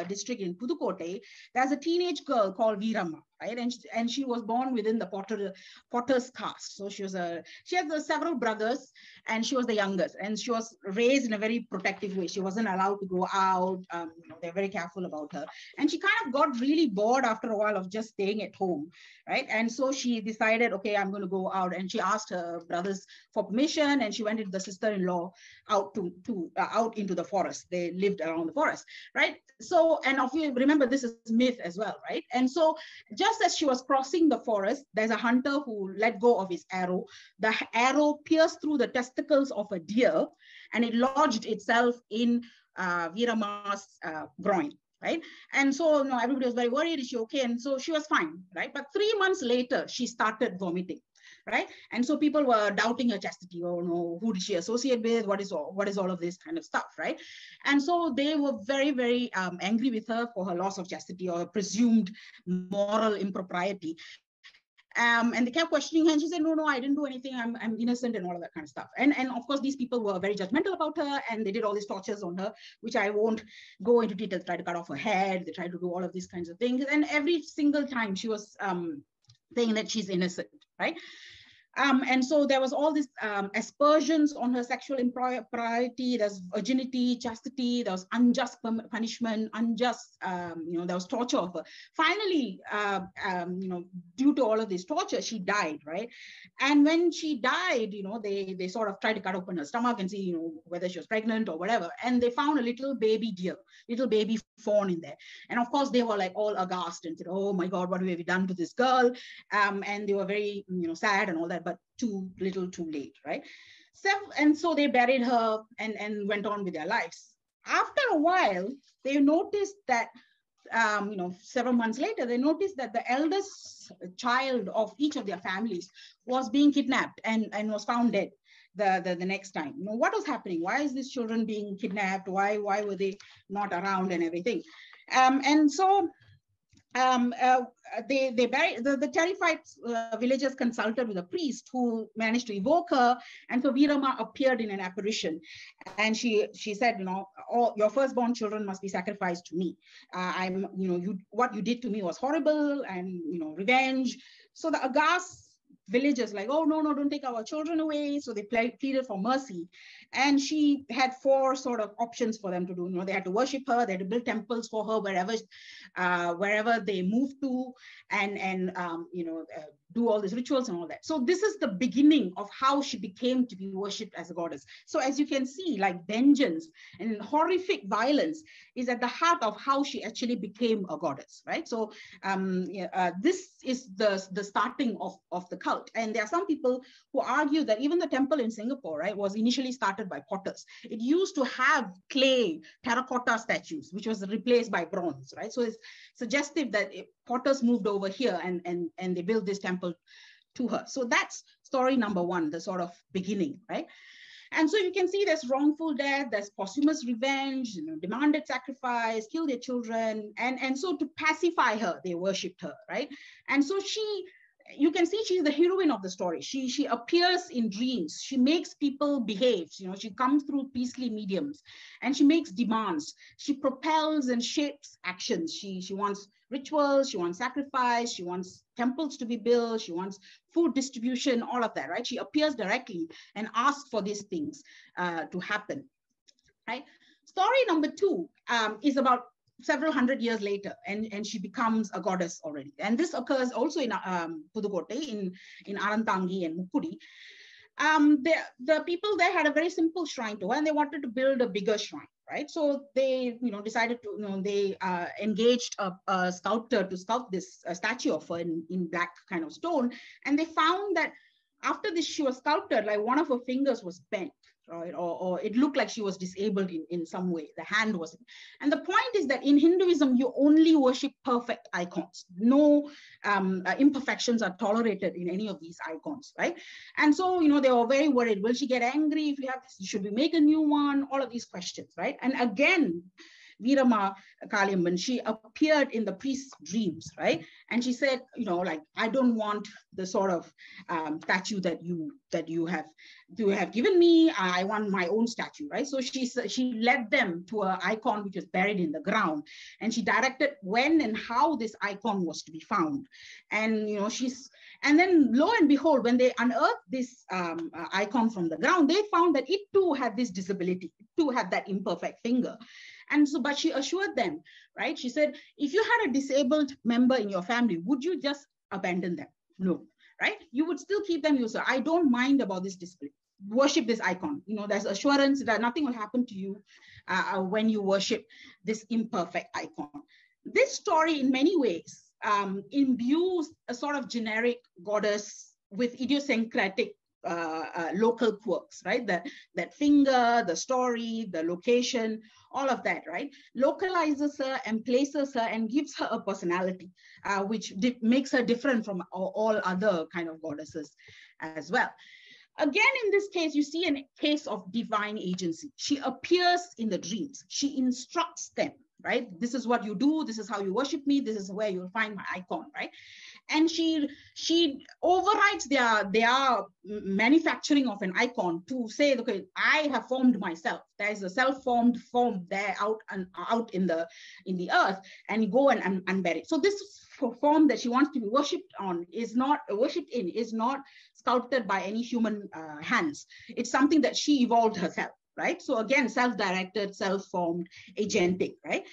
district in Pudukkottai, there's a teenage girl called Veeramma, right? And she was born within the potter's caste. So she has several brothers, and she was the youngest, and she was raised in a very protective way. She wasn't allowed to go out. They're very careful about her, and she kind of got really bored after a while of just staying at home, right? And so she decided, okay, I'm going to go out, and she asked her brothers for permission, and she went with the sister-in-law out out into the forest. They lived around the forest, right? So, and if you remember, this is myth as well, right? And so just as she was crossing the forest, there's a hunter who let go of his arrow. The arrow pierced through the testicles of a deer, and it lodged itself in Veeramma's groin, right? And so everybody was very worried, is she okay? And so she was fine, right? But 3 months later, she started vomiting, right? And so people were doubting her chastity. Oh no, who did she associate with? What is all of this kind of stuff, right? And so they were very, very angry with her for her loss of chastity or presumed moral impropriety. And they kept questioning her, and she said, no, I didn't do anything. I'm innocent, and all of that kind of stuff. And of course, these people were very judgmental about her, and they did all these tortures on her, which I won't go into detail. They tried to cut off her head. They tried to do all of these kinds of things. And every single time she was saying that she's innocent, right? And so there was all these aspersions on her sexual impropriety. There's virginity, chastity. There was unjust punishment, unjust, there was torture of her. Finally, due to all of this torture, she died, right? And when she died, they sort of tried to cut open her stomach and see, whether she was pregnant or whatever. And they found a little baby deer, little baby fawn in there. And of course, they were like all aghast and said, oh my God, what have we done to this girl? And they were very, sad and all that, but too little, too late, right? And so they buried her and went on with their lives. After a while, they noticed that, several months later, they noticed that the eldest child of each of their families was being kidnapped and was found dead the next time. What was happening? Why is these children being kidnapped? Why were they not around and everything? And so they buried, the terrified villagers consulted with a priest who managed to evoke her. And so Veeramma appeared in an apparition, and she said, all your firstborn children must be sacrificed to me. What you did to me was horrible, and revenge. So the aghast villagers like, oh no, don't take our children away. So they pleaded for mercy, and she had 4 sort of options for them to do. They had to worship her, they had to build temples for her wherever they moved to, and do all these rituals and all that. So this is the beginning of how she became to be worshipped as a goddess. So as you can see, like vengeance and horrific violence is at the heart of how she actually became a goddess, right? So this is the starting of the cult. And there are some people who argue that even the temple in Singapore, right, was initially started by potters. It used to have clay terracotta statues, which was replaced by bronze, right? So it's suggestive that potters moved over here and they built this temple to her. So that's story number 1, the sort of beginning, right? And so you can see there's wrongful death, there's posthumous revenge, demanded sacrifice, kill their children. And so to pacify her, they worshipped her, right? And so you can see she's the heroine of the story. She appears in dreams. She makes people behave. She comes through priestly mediums, and she makes demands. She propels and shapes actions. She wants rituals. She wants sacrifice. She wants temples to be built. She wants food distribution, all of that, right? She appears directly and asks for these things to happen, right? Story number 2 is about several hundred years later, and she becomes a goddess already. And this occurs also in Pudukkottai, in Arantangi and Mukkudi. The people there had a very simple shrine to her, and they wanted to build a bigger shrine, right? So they, decided to, they engaged a sculptor to sculpt this statue of her in black kind of stone. And they found that after this, she was sculpted, like one of her fingers was bent, right? Or it looked like she was disabled in some way. The hand wasn't. And the point is that in Hinduism, you only worship perfect icons. No imperfections are tolerated in any of these icons, right? And so, they were very worried. Will she get angry if we have this? Should we make a new one? All of these questions, right? And again, Veeramma Kaliamman, she appeared in the priest's dreams, right? And she said, like, I don't want the sort of statue that you have given me. I want my own statue, right? So she led them to an icon which was buried in the ground, and she directed when and how this icon was to be found. And and then lo and behold, when they unearthed this icon from the ground, they found that it too had this disability, it too had that imperfect finger. And so, but she assured them, right? She said, if you had a disabled member in your family, would you just abandon them? No, right? You would still keep them. You say, I don't mind about this disability. Worship this icon. There's assurance that nothing will happen to you when you worship this imperfect icon. This story, in many ways, imbues a sort of generic goddess with idiosyncratic local quirks, right? That finger, the story, the location, all of that, right? Localizes her and places her and gives her a personality, which makes her different from all other kind of goddesses as well. Again, in this case, you see a case of divine agency. She appears in the dreams. She instructs them, right? This is what you do. This is how you worship me. This is where you'll find my icon, right? And she overrides their manufacturing of an icon to say, okay, I have formed myself. There is a self-formed form there out in the earth, and you go and unbury it. So this form that she wants to be worshipped is not sculpted by any human hands. It's something that she evolved herself, right? So again, self-directed, self-formed, agentic, right?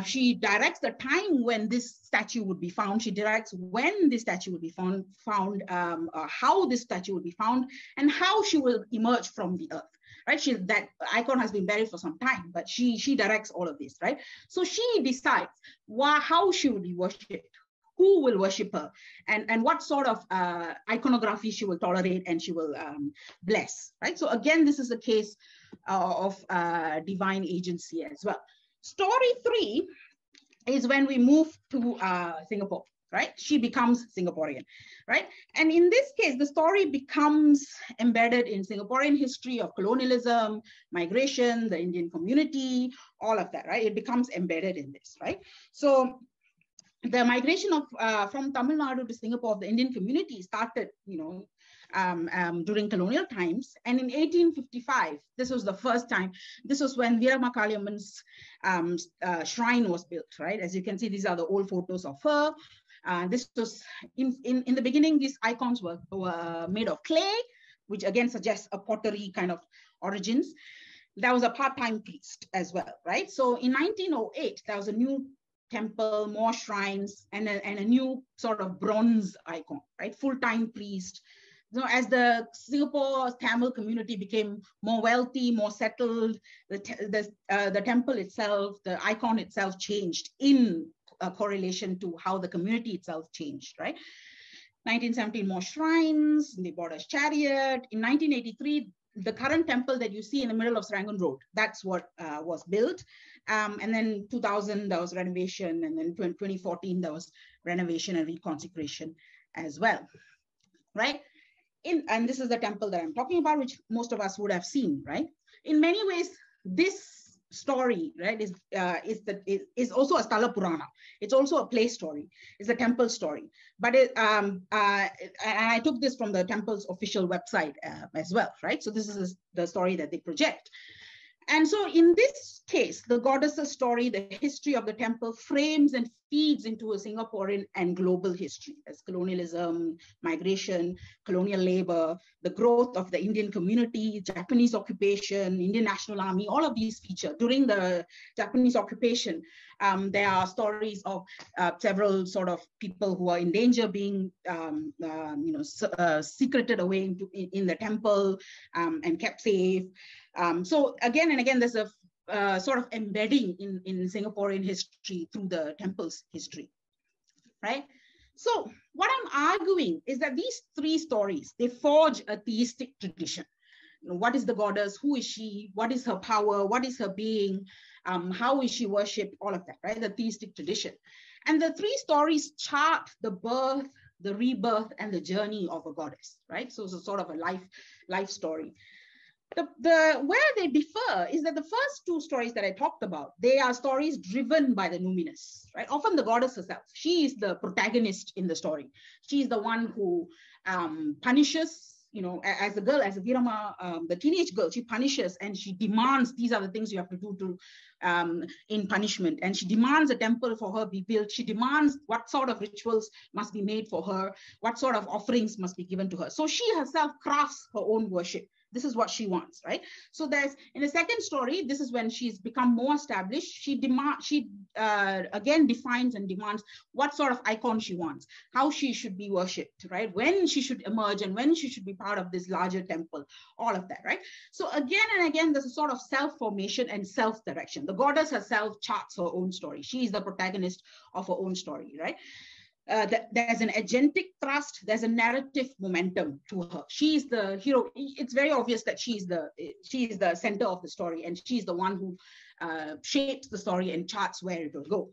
She directs the time when this statue would be found. She directs when this statue would be found, how this statue would be found, and how she will emerge from the earth, right? That icon has been buried for some time, but she directs all of this, right? So she decides how she will be worshipped, who will worship her, and what sort of iconography she will tolerate and she will bless, right? So again, this is a case of divine agency as well. Story 3 is when we move to Singapore, right? She becomes Singaporean, right? And in this case, the story becomes embedded in Singaporean history of colonialism, migration, the Indian community, all of that, right? It becomes embedded in this, right? So the migration of from Tamil Nadu to Singapore of the Indian community started, during colonial times. And in 1855, this was the first time. This was when Veeramma Kaliamman's shrine was built, right? As you can see, these are the old photos of her. This was in the beginning. These icons were made of clay, which again suggests a pottery kind of origins. There was a part-time priest as well, right? So in 1908, there was a new temple, more shrines, and a new sort of bronze icon, right? Full-time priest. As the Singapore Tamil community became more wealthy, more settled, the temple itself, the icon itself changed in correlation to how the community itself changed, right? 1917, more shrines, they bought a chariot. In 1983, the current temple that you see in the middle of Serangoon Road, that's what was built. And then 2000, there was renovation. And then 2014, there was renovation and reconsecration as well, right? And this is the temple that I'm talking about, which most of us would have seen, right? In many ways, this story, right, is also a Sthala Purana. It's also a place story. It's a temple story. But I took this from the temple's official website as well, right? So this is the story that they project. And so in this case, the goddess's story, the history of the temple frames and feeds into a Singaporean and global history as colonialism, migration, colonial labor, the growth of the Indian community, Japanese occupation, Indian National Army, all of these feature. During the Japanese occupation, there are stories of several sort of people who are in danger being secreted away in the temple and kept safe. So again and again, there's a sort of embedding in Singaporean history through the temple's history, right? So what I'm arguing is that these three stories, they forge a theistic tradition. What is the goddess? Who is she? What is her power? What is her being? How is she worshipped? All of that, right? The theistic tradition. And the three stories chart the birth, the rebirth, and the journey of a goddess, right? So it's a sort of a life story. Where they differ is that the first two stories that I talked about, they are stories driven by the numinous, right? Often the goddess herself, she is the protagonist in the story. She is the one who punishes, as a girl, as a Virama, the teenage girl, she punishes and she demands, these are the things you have to do in punishment. And she demands a temple for her be built. She demands what sort of rituals must be made for her, what sort of offerings must be given to her. So she herself crafts her own worship. This is what she wants, right? So in the second story, this is when she's become more established. She again defines and demands what sort of icon she wants, how she should be worshipped, right? When she should emerge and when she should be part of this larger temple, all of that, right? So again and again, there's a sort of self-formation and self-direction. The goddess herself charts her own story. She is the protagonist of her own story, right? There's an agentic thrust, there's a narrative momentum to her. She's the hero. It's very obvious that she is the center of the story, and she's the one who shapes the story and charts where it will go.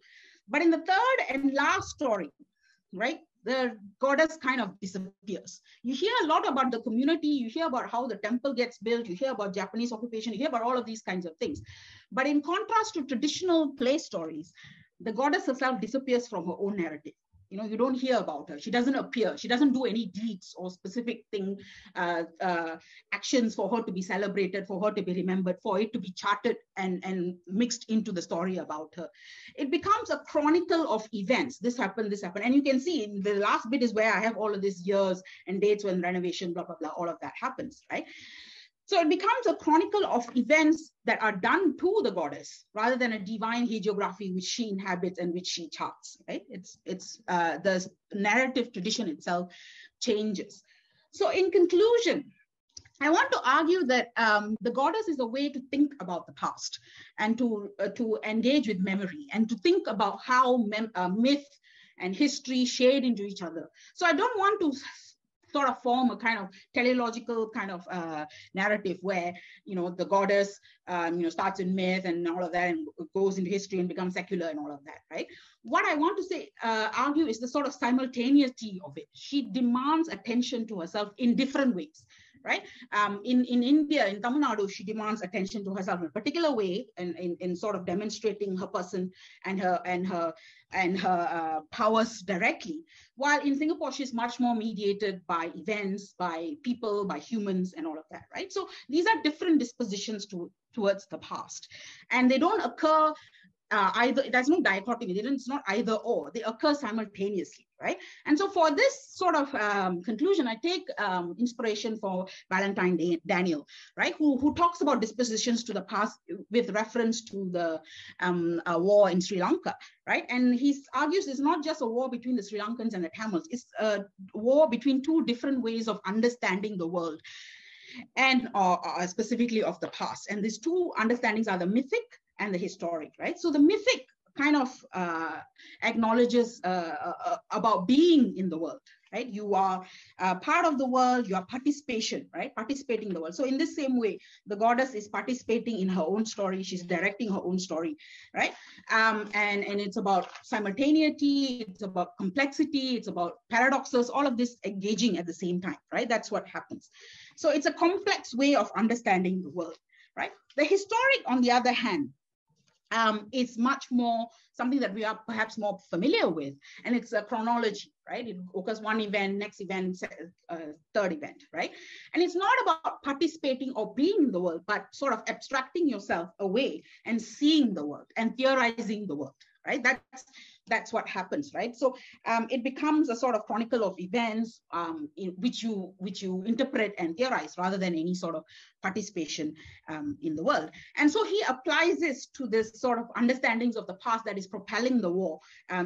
But in the third and last story, right, the goddess kind of disappears. You hear a lot about the community, you hear about how the temple gets built, you hear about Japanese occupation, you hear about all of these kinds of things. But in contrast to traditional play stories, the goddess herself disappears from her own narrative. You don't hear about her. She doesn't appear. She doesn't do any deeds or specific actions for her to be celebrated, for her to be remembered, for it to be charted and mixed into the story about her. It becomes a chronicle of events. This happened. And you can see in the last bit is where I have all of these years and dates when renovation, blah, blah, blah, all of that happens, right? So it becomes a chronicle of events that are done to the goddess rather than a divine hagiography which she inhabits and which she charts, right? The narrative tradition itself changes. So in conclusion, I want to argue that the goddess is a way to think about the past and to engage with memory and to think about how myth and history shade into each other. So I don't want to sort of form a kind of teleological kind of narrative where, the goddess, starts in myth and all of that and goes into history and becomes secular and all of that, right? What I want to say, argue is the sort of simultaneity of it. She demands attention to herself in different ways, right? In India, in Tamil Nadu, she demands attention to herself in a particular way in sort of demonstrating her person and her powers directly. While in Singapore, she's much more mediated by events, by people, by humans, and all of that, right? So these are different dispositions towards the past, and they don't occur either. There's no dichotomy. It's not either or. They occur simultaneously, right? And so for this sort of conclusion, I take inspiration for Valentine Daniel, right? Who talks about dispositions to the past with reference to the war in Sri Lanka, right? And he argues it's not just a war between the Sri Lankans and the Tamils. It's a war between two different ways of understanding the world and specifically of the past. And these two understandings are the mythic and the historic, right? So the mythic kind of acknowledges about being in the world, right? You are part of the world, you are participation, right? Participating in the world. So in the same way, the goddess is participating in her own story, she's directing her own story, right? And it's about simultaneity, it's about complexity, it's about paradoxes, all of this engaging at the same time, right? That's what happens. So it's a complex way of understanding the world, right? The historic, on the other hand, is much more something that we are perhaps more familiar with, and it's a chronology, right? It occurs one event, next event, third event, right? And it's not about participating or being in the world, but sort of abstracting yourself away and seeing the world and theorizing the world, right? That's what happens, right? So it becomes a sort of chronicle of events in which you interpret and theorize rather than any sort of participation in the world. And so he applies this to this sort of understandings of the past that is propelling the war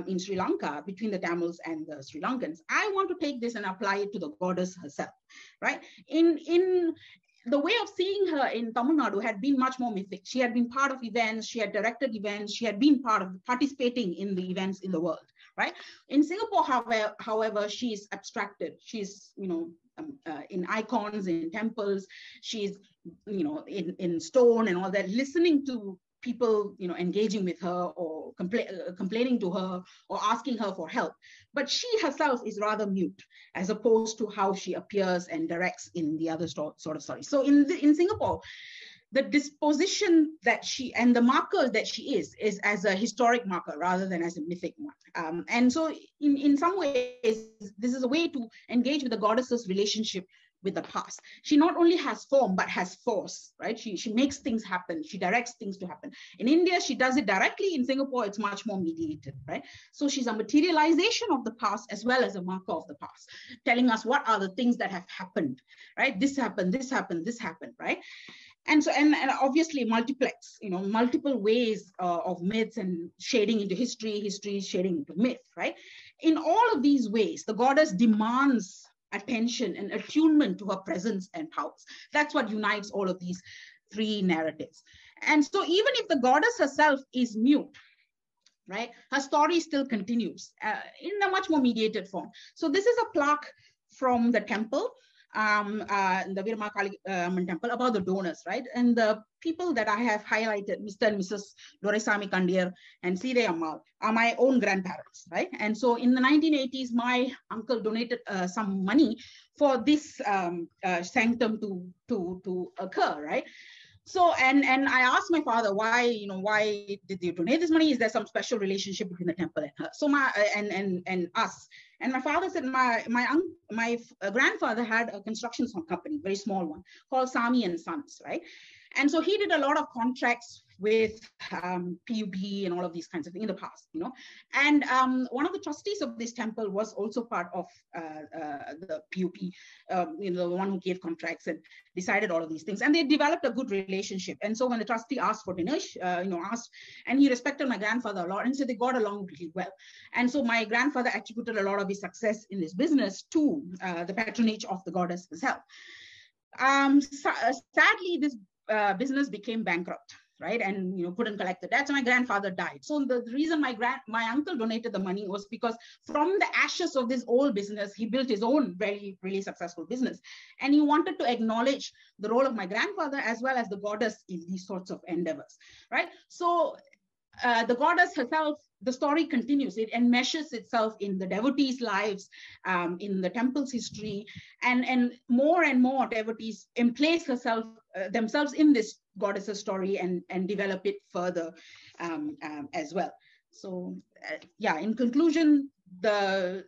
in Sri Lanka between the Tamils and the Sri Lankans. I want to take this and apply it to the goddess herself, right? In the way of seeing her in Tamil Nadu had been much more mythic. She had been part of events, she had directed events, she had been part of participating in the events in the world, right? In Singapore, however, she's abstracted. She's, in icons, in temples, she's, in stone and all that, listening to people, engaging with her or complaining to her or asking her for help. But she herself is rather mute, as opposed to how she appears and directs in the other sort of stories. So in Singapore, the disposition that she and the marker that she is as a historic marker rather than as a mythic one. And so in some ways, this is a way to engage with the goddess's relationship with the past. She not only has form, but has force, right? She makes things happen. She directs things to happen. In India, she does it directly. In Singapore, it's much more mediated, right? So she's a materialization of the past as well as a marker of the past, telling us what are the things that have happened, right? This happened, this happened, this happened, right? And so, and obviously multiplex, multiple ways of myths and shading into history shading into myth, right? In all of these ways, the goddess demands attention and attunement to her presence and powers. That's what unites all of these three narratives. And so even if the goddess herself is mute, right, her story still continues in a much more mediated form. So this is a plaque from the temple, the Veeramakali temple, about the donors, right? And the people that I have highlighted, Mr. and Mrs. Doraisamy Kandir and Sire Ammal, are my own grandparents, right? And so in the 1980s, my uncle donated some money for this sanctum to occur, right? So, and I asked my father, why did you donate this money? Is there some special relationship between the temple and her? So and us. And my father said, my grandfather had a construction company, very small one, called Sami and Sons, right? And so he did a lot of contracts with PUB and all of these kinds of things in the past, And one of the trustees of this temple was also part of the PUB, the one who gave contracts and decided all of these things. And they developed a good relationship. And so when the trustee asked for Dinesh, and he respected my grandfather a lot, and so they got along really well. And so my grandfather attributed a lot of his success in this business to the patronage of the goddess herself. Sadly, this business became bankrupt, right? And couldn't collect the debts. So my grandfather died. So the reason my uncle donated the money was because from the ashes of this old business, he built his own very, really successful business. And he wanted to acknowledge the role of my grandfather as well as the goddess in these sorts of endeavors, right? So the goddess herself, the story continues. It enmeshes itself in the devotees' lives, in the temple's history, and more devotees place themselves in this goddess's story and develop it further as well. So yeah, in conclusion, the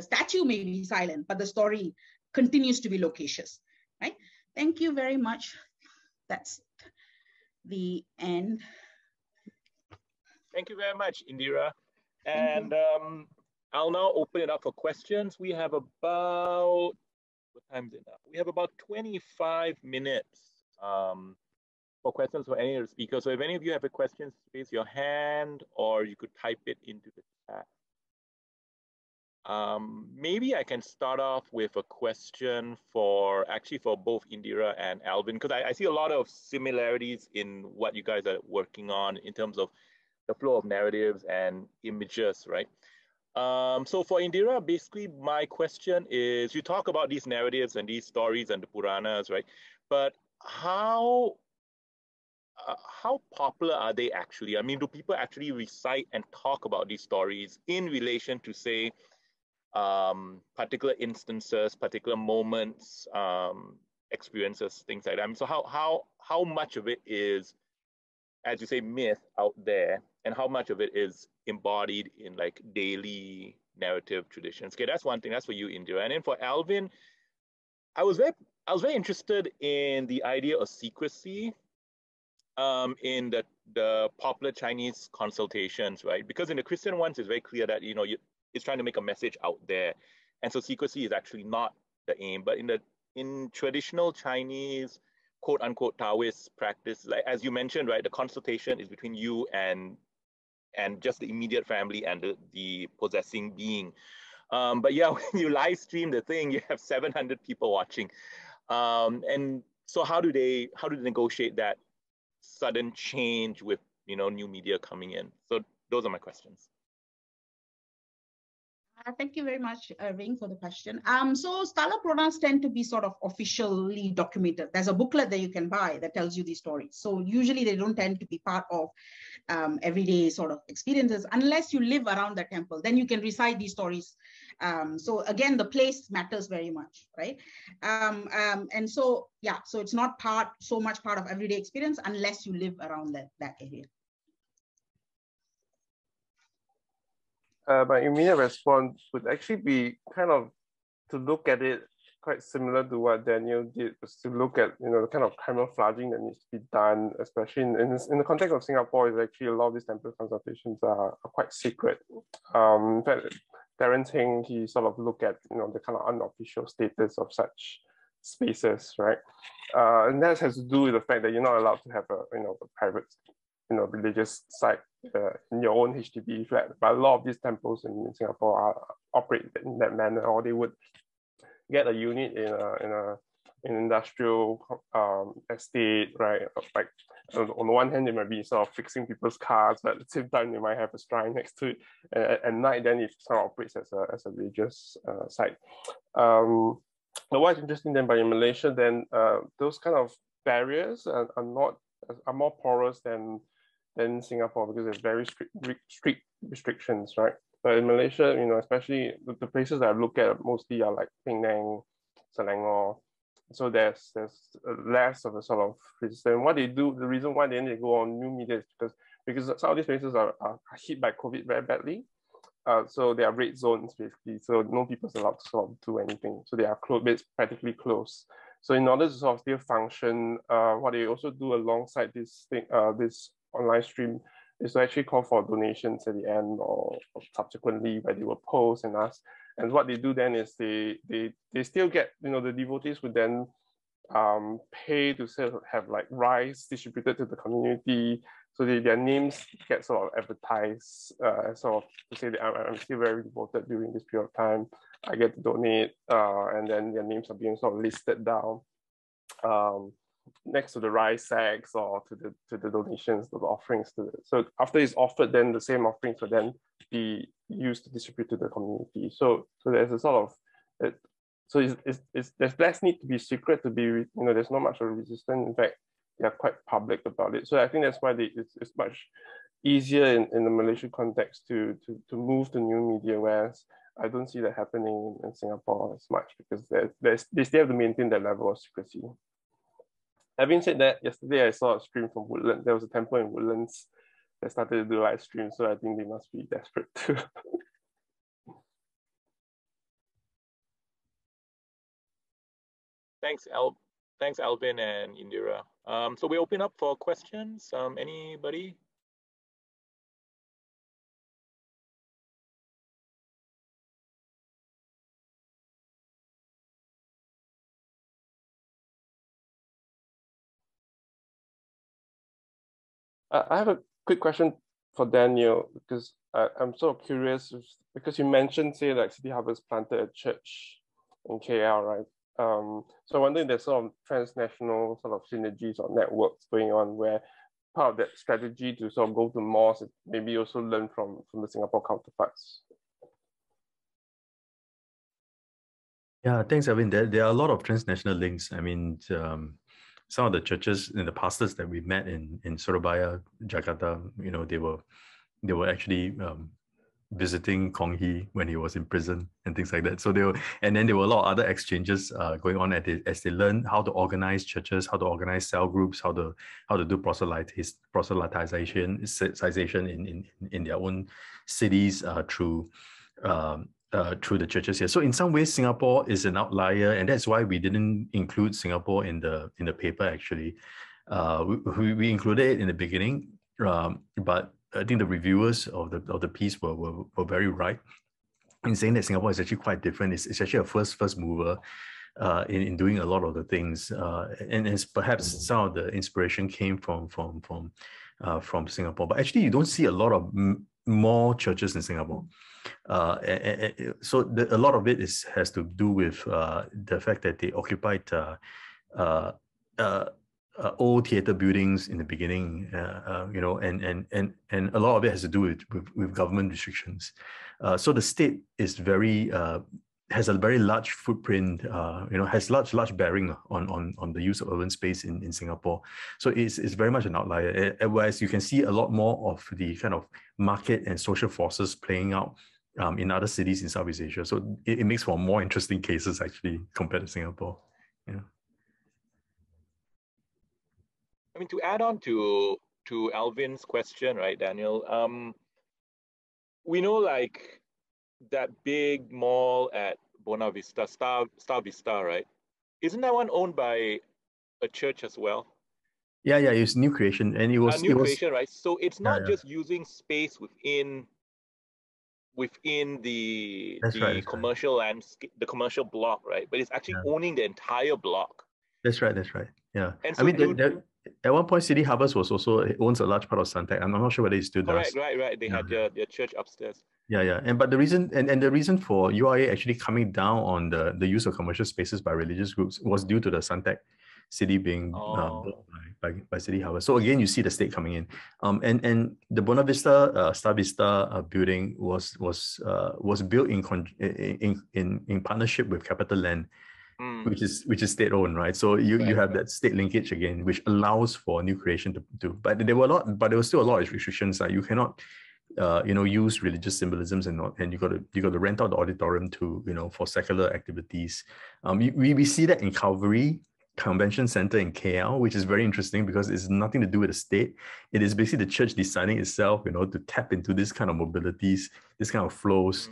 statue may be silent, but the story continues to be loquacious, right? Thank you very much. That's the end. Thank you very much, Indira. And I'll now open it up for questions. We have about, what time is it now? We have about 25 minutes for questions for any of the speakers. So if any of you have a question, raise your hand or you could type it into the chat. Maybe I can start off with a question for both Indira and Alvin, because I see a lot of similarities in what you guys are working on in terms of the flow of narratives and images, right? So for Indira, basically my question is, you talk about these narratives and these stories and the Puranas, right? But how popular are they actually? I mean, do people actually recite and talk about these stories in relation to, say, particular instances, particular moments, experiences, things like that? I mean, so how much of it is, as you say, myth out there, and how much of it is embodied in like daily narrative traditions? Okay, that's one thing. That's for you, Indira. And then for Alvin, I was very interested in the idea of secrecy in the popular Chinese consultations, right? Because in the Christian ones, it's very clear that it's trying to make a message out there, and so secrecy is actually not the aim. But in traditional Chinese, quote unquote, Taoist practice, like as you mentioned, right, the consultation is between you and just the immediate family and the possessing being. But yeah, when you live stream the thing, you have 700 people watching, and so how do they negotiate that sudden change with new media coming in? So those are my questions. Thank you very much, Ring, for the question. So Stala Puranas tend to be sort of officially documented. There's a booklet that you can buy that tells you these stories. So usually they don't tend to be part of everyday sort of experiences unless you live around the temple. Then you can recite these stories. So again, the place matters very much, right? And so, yeah, so it's not so much part of everyday experience unless you live around that area. My immediate response would actually be kind of to look at it quite similar to what Daniel did, was to look at, you know, the kind of camouflaging that needs to be done, especially in the context of Singapore. Is actually a lot of these temple consultations are quite secret. In fact, Terence Heng, he sort of look at, you know, the kind of unofficial status of such spaces, right? And that has to do with the fact that you're not allowed to have a private, you know, religious site in your own HDB flat. But a lot of these temples in Singapore operate in that manner, or they would get a unit in an industrial estate, right? Like on the one hand, they might be sort of fixing people's cars, but at the same time, they might have a shrine next to it. And at night, then it sort of operates as a religious site. But what's interesting then, in Malaysia, then those kind of barriers are more porous than Singapore, because there's very strict restrictions, right? But in Malaysia, you know, especially the places that I look at mostly are like Penang, Selangor. So there's less of a sort of resistance. What they do, the reason why they go on new media is because some of these places are hit by COVID very badly. So they are red zones basically. So no people's allowed to sort of do anything. So they are practically closed. So in order to sort of still function, what they also do alongside this thing, this online stream, is to actually call for donations at the end or subsequently, where they will post and ask. And what they do then is they still get, you know, the devotees would then pay to sort of have like rice distributed to the community. So their names get sort of advertised, sort of to say that I'm still very devoted during this period of time. I get to donate, and then their names are being sort of listed down next to the rice sacks or to the donations, to the offerings. So after it's offered, then the same offerings will then be used to distribute to the community. So there's a sort of there's less need to be secret, to be, you know, there's not much of a resistance. In fact, they are quite public about it. So I think that's why it's much easier in the Malaysian context to move to new media, whereas I don't see that happening in Singapore as much, because they still have to maintain that level of secrecy. Having said that, yesterday I saw a stream from Woodlands. There was a temple in Woodlands that started to do live stream, so I think they must be desperate too. Thanks, Alvin and Indira. So we open up for questions. Anybody? I have a quick question for Daniel, because I'm sort of curious, because you mentioned, say, like City Harvest planted a church in KL, right? So I wonder if there's sort of transnational sort of synergies or networks going on, where part of that strategy to sort of go to mosques, maybe also learn from the Singapore counterparts. Yeah, thanks, Alvin. There are a lot of transnational links. I mean, some of the churches and the pastors that we met in Surabaya, Jakarta, you know, they were actually visiting Kong Hee when he was in prison and things like that. So then there were a lot of other exchanges going on as they learn how to organize churches, how to organize cell groups, how to do proselytization in their own cities through the churches here. So in some ways, Singapore is an outlier, and that's why we didn't include Singapore in the paper. Actually, we included it in the beginning, but I think the reviewers of the piece were very right in saying that Singapore is actually quite different. It's actually a first mover in doing a lot of the things, and as perhaps some of the inspiration came from Singapore. But actually, you don't see a lot of more churches in Singapore. So a lot of it has to do with the fact that they occupied old theater buildings in the beginning, you know, and a lot of it has to do with government restrictions. So the state is very has a very large footprint, you know, has large bearing on the use of urban space in Singapore. So it's very much an outlier. Whereas you can see a lot more of the kind of market and social forces playing out in other cities in Southeast Asia. So it makes for more interesting cases actually compared to Singapore. Yeah. I mean, to add on to Alvin's question, right, Daniel? We know like that big mall at Buona Vista, Star Vista, right? Isn't that one owned by a church as well? Yeah, it's new creation, and it was a new creation, right? So it's not yeah. just using space within the that's commercial landscape, the commercial block, right? But it's actually owning the entire block. That's right. Yeah. And so I mean, at one point, City Harvest was also, it owns a large part of Suntec. I'm not sure whether it still does. Correct, right. They had their church upstairs. Yeah. But the reason and the reason for URA actually coming down on the use of commercial spaces by religious groups was due to the Suntec City being bought by City Harvest. So again, you see the state coming in. And the Buona Vista Star Vista building was built in partnership with Capital Land. Which is state owned, right? So you have that state linkage again, which allows for new creation to do. But there was still a lot of restrictions. Like you cannot, use religious symbolisms and you got to rent out the auditorium to for secular activities. We see that in Calvary Convention Center in KL, which is very interesting because it's nothing to do with the state. It is basically the church deciding itself, to tap into this kind of mobilities, this kind of flows.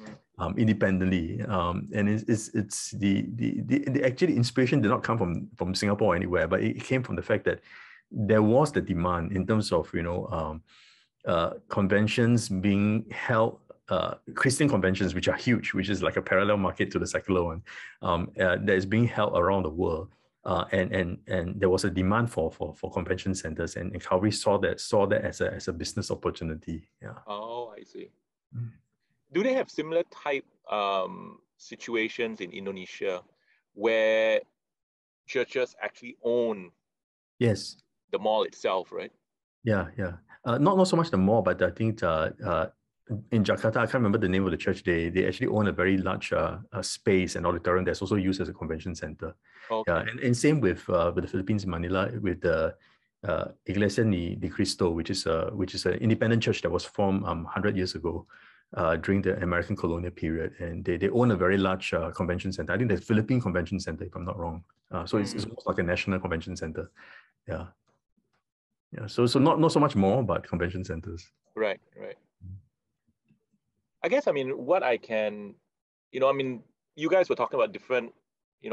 Independently, and it's the actually inspiration did not come from Singapore or anywhere, but it came from the fact that there was the demand in terms of conventions being held, Christian conventions, which are huge, which is like a parallel market to the secular one, that is being held around the world. And there was a demand for convention centers, and Calvary saw that as a business opportunity. Yeah. Oh, I see. Do they have similar type situations in Indonesia where churches actually own the mall itself, right? Yeah. Not so much the mall, but I think in Jakarta, I can't remember the name of the church. They actually own a very large space and auditorium that's also used as a convention center. Okay. And same with the Philippines, Manila, with the Iglesia Ni Cristo, which is an independent church that was formed 100 years ago. During the American colonial period, and they own a very large convention center. I think the Philippine Convention Center, if I'm not wrong. So it's almost like a national convention center. Yeah. So not so much more, but convention centers. Right. I guess, what I can, you guys were talking about different,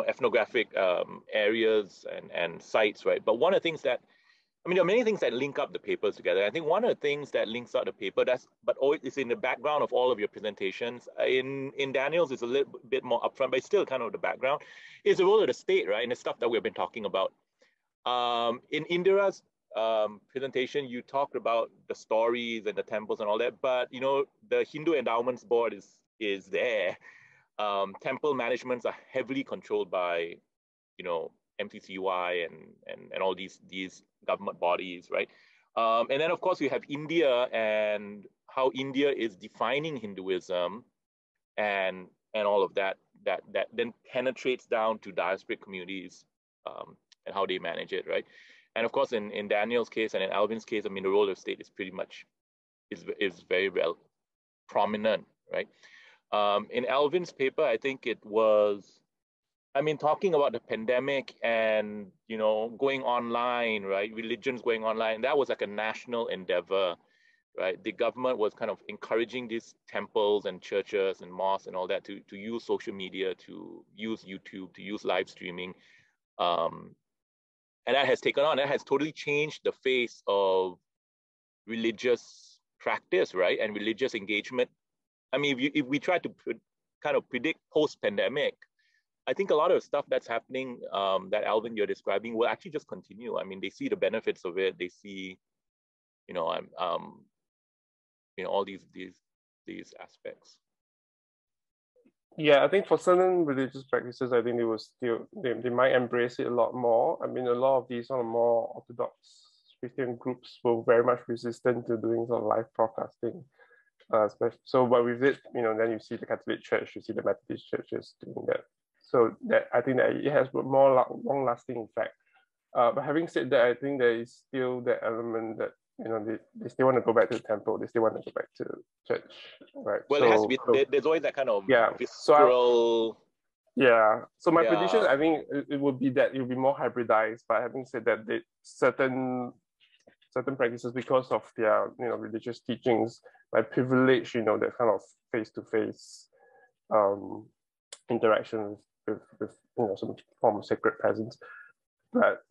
ethnographic areas and sites, right? But one of the things that, there are many things that link up the papers together. I think one of the things that links out the paper, but always is in the background of all of your presentations. In Daniel's, it's a little bit more upfront, but it's still kind of the background, is the role of the state, right? And the stuff that we've been talking about. In Indira's presentation, you talked about the stories and the temples and all that, but the Hindu Endowments Board is there. Temple managements are heavily controlled by, MCCY and all these government bodies, right? And then of course you have India and how India is defining Hinduism and all of that then penetrates down to diasporic communities and how they manage it, right? And of course in Daniel's case and in Alvin's case, the role of state is pretty much is very well prominent, right? In Alvin's paper, I think it was, talking about the pandemic and, going online, right? Religions going online, that was like a national endeavor, right? The government was kind of encouraging these temples and churches and mosques and all that to use social media, to use YouTube, to use live streaming. And that has taken on, that has totally changed the face of religious practice, right? And religious engagement. If we try to kind of predict post-pandemic, I think a lot of stuff that's happening that Alvin you're describing will actually just continue. They see the benefits of it. They see, all these aspects. Yeah, I think for certain religious practices, I think they might embrace it a lot more. I mean, a lot of these sort of more orthodox Christian groups were very much resistant to doing sort of live broadcasting. So, but with it, then you see the Catholic Church, you see the Methodist churches doing that. So that I think that it has more long-lasting effect. But having said that, I think there is still that element that they still want to go back to the temple, they still want to go back to church, right? Well, so, it has to be. There's always that kind of So visceral. my prediction, I think it would be that it will be more hybridized. But having said that, certain practices, because of their religious teachings, by privilege, that kind of face-to-face interaction with some form of sacred presence. But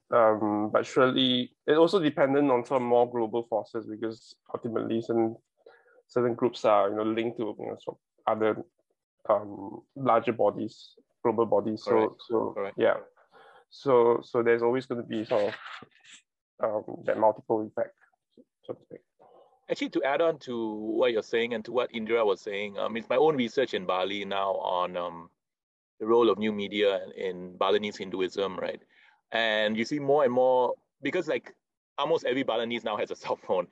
surely it also dependent on some more global forces, because ultimately certain groups are linked to some other larger bodies, global bodies. Correct. So there's always going to be sort of that multiple effect, so to speak. Actually, to add on to what you're saying and to what Indira was saying, it's my own research in Bali now on the role of new media in Balinese Hinduism, right? And you see more and more, because like almost every Balinese now has a cell phone.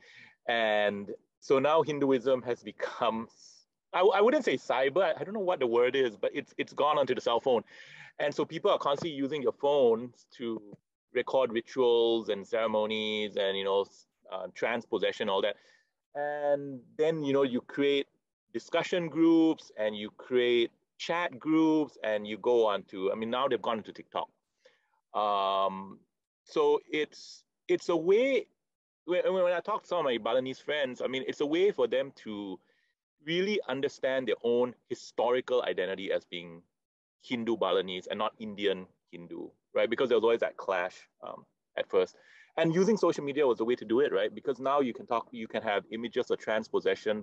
And so now Hinduism has become, I wouldn't say cyber, I don't know what the word is, but it's gone onto the cell phone. And so people are constantly using your phones to record rituals and ceremonies and, transpossession, all that. And then, you create discussion groups and you create chat groups and you go on to, now they've gone into TikTok. So it's a way, when I talk to some of my Balinese friends, it's a way for them to really understand their own historical identity as being Hindu Balinese and not Indian Hindu, right? Because there was always that clash at first. And using social media was the way to do it, right? Because now you can have images of transpossession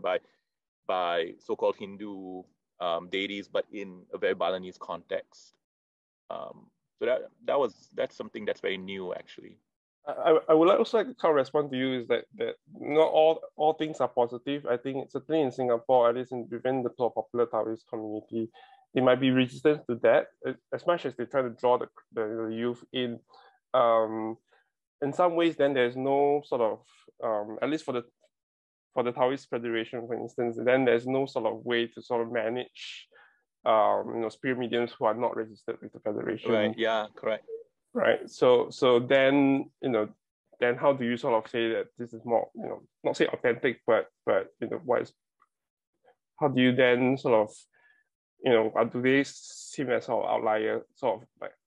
by so-called Hindu deities, but in a very Balinese context. So that's something that's very new, actually. I would also like to kind of respond to you is that not all things are positive. I think certainly in Singapore, at least within the popular Taoist community, they might be resistant to that, as much as they try to draw the youth in. In some ways, then there's no sort of, at least for the Taoist Federation, for instance, then there's no sort of way to sort of manage spirit mediums who are not registered with the Federation. Right, yeah, correct. Right. So then, then how do you sort of say that this is more, not say authentic, but how do you then sort of, do they seem as sort of outlier, sort of like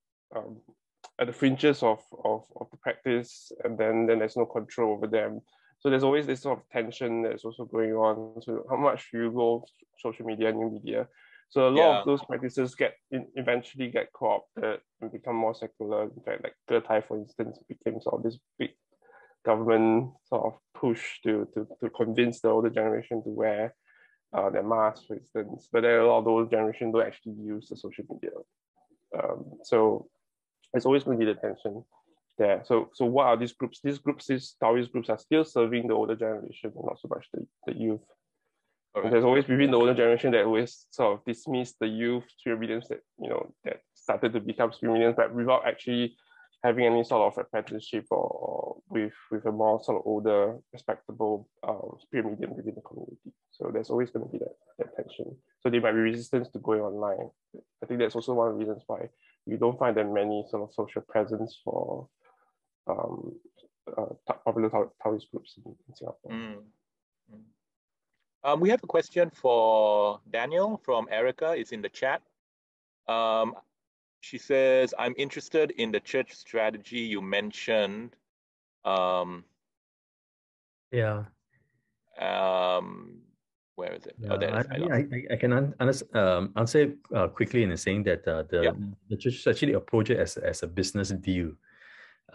at the fringes of the practice, and then there's no control over them. So there's always this sort of tension that's also going on. So how much do you go social media, new media? So a lot of those practices eventually get co-opted and become more secular. In fact, like Getai, for instance, became sort of this big government sort of push to convince the older generation to wear their masks, for instance. But then a lot of the older generation don't actually use the social media. So there's always going to be the tension there. So what are these groups? These Taoist groups are still serving the older generation, and not so much the youth. Right. There's always within the older generation that always sort of dismiss the youth spirit mediums that that started to become spirit mediums, but without actually having any sort of apprenticeship or with a more sort of older, respectable spirit medium within the community. So there's always going to be that tension. So they might be resistant to going online. I think that's also one of the reasons why you don't find that many sort of social presence for popular Taoist groups in Singapore. We have a question for Daniel from Erica. It's in the chat. She says, I'm interested in the church strategy you mentioned. Yeah. Where is it? I can answer quickly in saying that the church actually approach it as a business deal.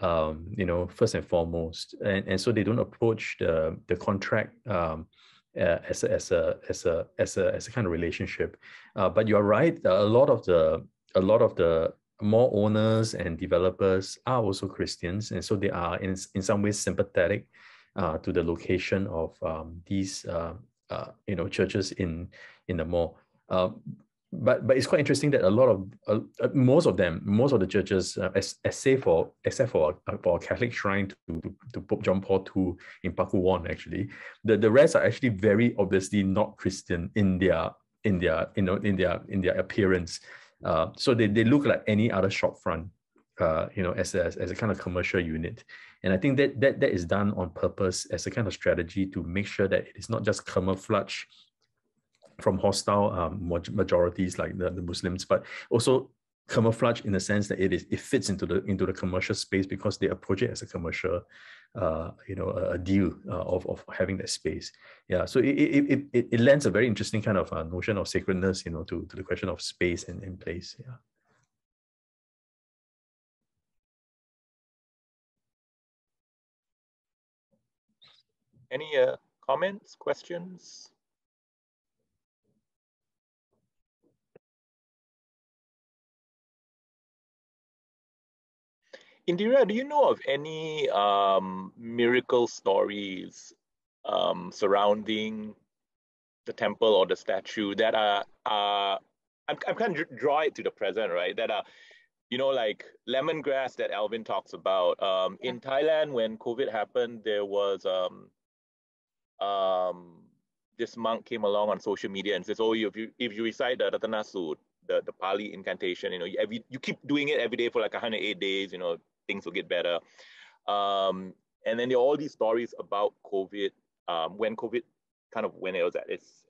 First and foremost, and so they don't approach the contract as a kind of relationship. But you're right. A lot of the more owners and developers are also Christians, and so they are in some ways sympathetic to the location of these churches in the mall. but it's quite interesting that a lot of most of the churches, except for a Catholic shrine to Pope John Paul II in Pakuwon, actually, the rest are actually very obviously not Christian in their appearance. So they look like any other shop front, as a kind of commercial unit. And I think that is done on purpose as a kind of strategy to make sure that it is not just camouflage from hostile majorities like the Muslims, but also camouflage in the sense that it fits into the commercial space because they approach it as a commercial a deal of having that space. Yeah, so it lends a very interesting kind of notion of sacredness, to the question of space and place. Yeah. Any comments, questions? Indira, do you know of any miracle stories surrounding the temple or the statue that I'm kind of draw it to the present, right? That are, like lemongrass that Alvin talks about. In Thailand, when COVID happened, there was this monk came along on social media and says, "Oh, if you recite the Ratana Sut, the Pali incantation, you keep doing it every day for like 108 days, things will get better." And then there are all these stories about COVID, when COVID when it was at its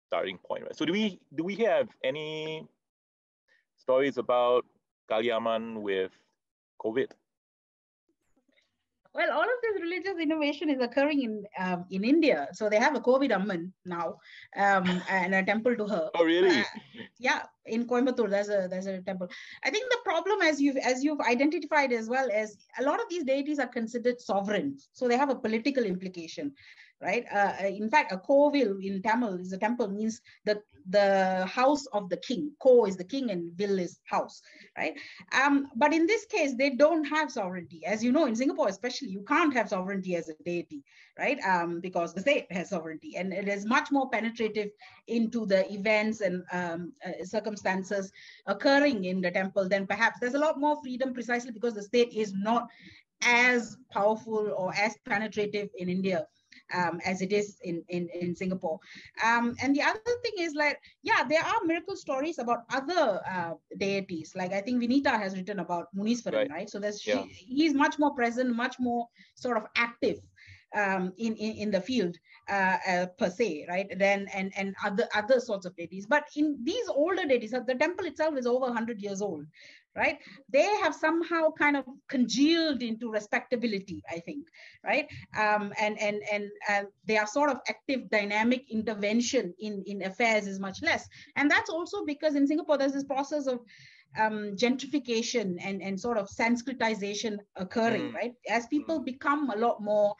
starting point, right? So do we have any stories about Kaliaman with COVID? Well, all of this religious innovation is occurring in India. So they have a COVID Amman now, and a temple to her. Oh, really? Yeah, in Coimbatore, there's a temple. I think the problem, as you've identified as well, is a lot of these deities are considered sovereign, so they have a political implication, right? In fact, a Kovil in Tamil is a temple, means the house of the king. Ko is the king and vil is house, right? But in this case, they don't have sovereignty. As you know, in Singapore especially, you can't have sovereignty as a deity, right? Because the state has sovereignty, and it is much more penetrative into the events and circumstances occurring in the temple than perhaps. There's a lot more freedom precisely because the state is not as powerful or as penetrative in India as it is in Singapore. And the other thing is, like, yeah, there are miracle stories about other deities. Like I think Vinita has written about Muniswaran, right? So he's much more present, much more sort of active in the field per se, right? Then and other sorts of deities. But in these older deities, the temple itself is over 100 years old, right? They have somehow kind of congealed into respectability, I think, right? And they are sort of active, dynamic intervention in affairs is much less. And that's also because in Singapore, there's this process of gentrification and sort of Sanskritization occurring, right? As people become a lot more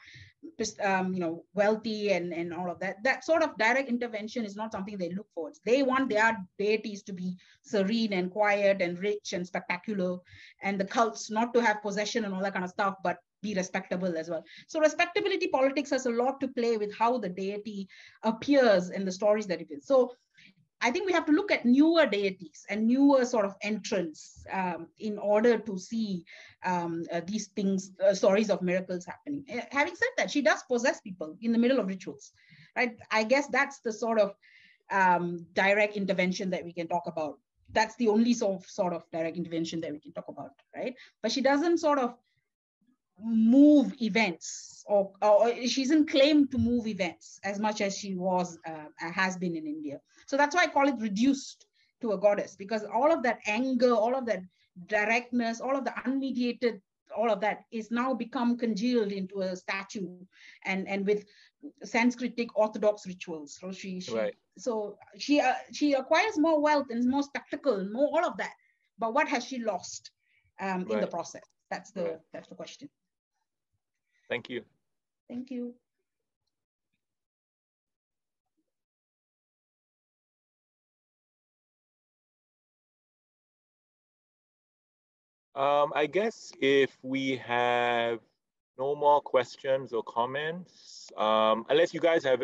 wealthy and all of that, that sort of direct intervention is not something they look for. They want their deities to be serene and quiet and rich and spectacular, and the cults not to have possession and all that kind of stuff, but be respectable as well. So respectability politics has a lot to play with how the deity appears in the stories that it is. So I think we have to look at newer deities and newer sort of entrants in order to see these things, stories of miracles happening. Having said that, she does possess people in the middle of rituals, right? I guess that's the sort of direct intervention that we can talk about. That's the only sort of direct intervention that we can talk about, right? But she doesn't sort of move events, or she isn't claimed to move events as much as she has been in India. So that's why I call it reduced to a goddess, because all of that anger, all of that directness, all of the unmediated, all of that is now become congealed into a statue and with Sanskritic Orthodox rituals. So she acquires more wealth and more spectacle, more all of that. But what has she lost in the process? That's the question. Thank you. Thank you. I guess if we have no more questions or comments, unless you guys have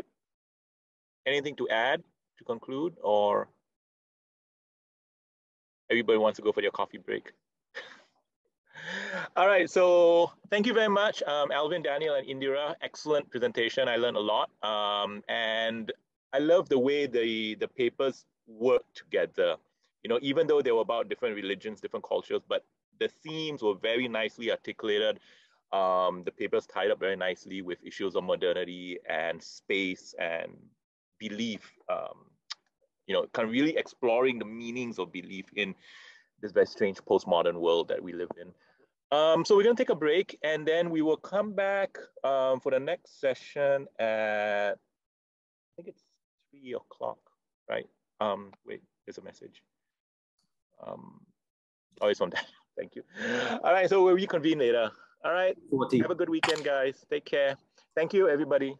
anything to add to conclude, or everybody wants to go for their coffee break. All right, so thank you very much, Alvin, Daniel, and Indira. Excellent presentation. I learned a lot. And I love the way the papers work together. You know, even though they were about different religions, different cultures, but the themes were very nicely articulated. The papers tied up very nicely with issues of modernity and space and belief. You know, kind of really exploring the meanings of belief in this very strange postmodern world that we live in. So we're going to take a break, and then we will come back for the next session at, I think it's 3 o'clock, right? Wait, there's a message. Oh, it's on that. Thank you. All right, so we'll reconvene later. All right, 40. Have a good weekend, guys. Take care. Thank you, everybody.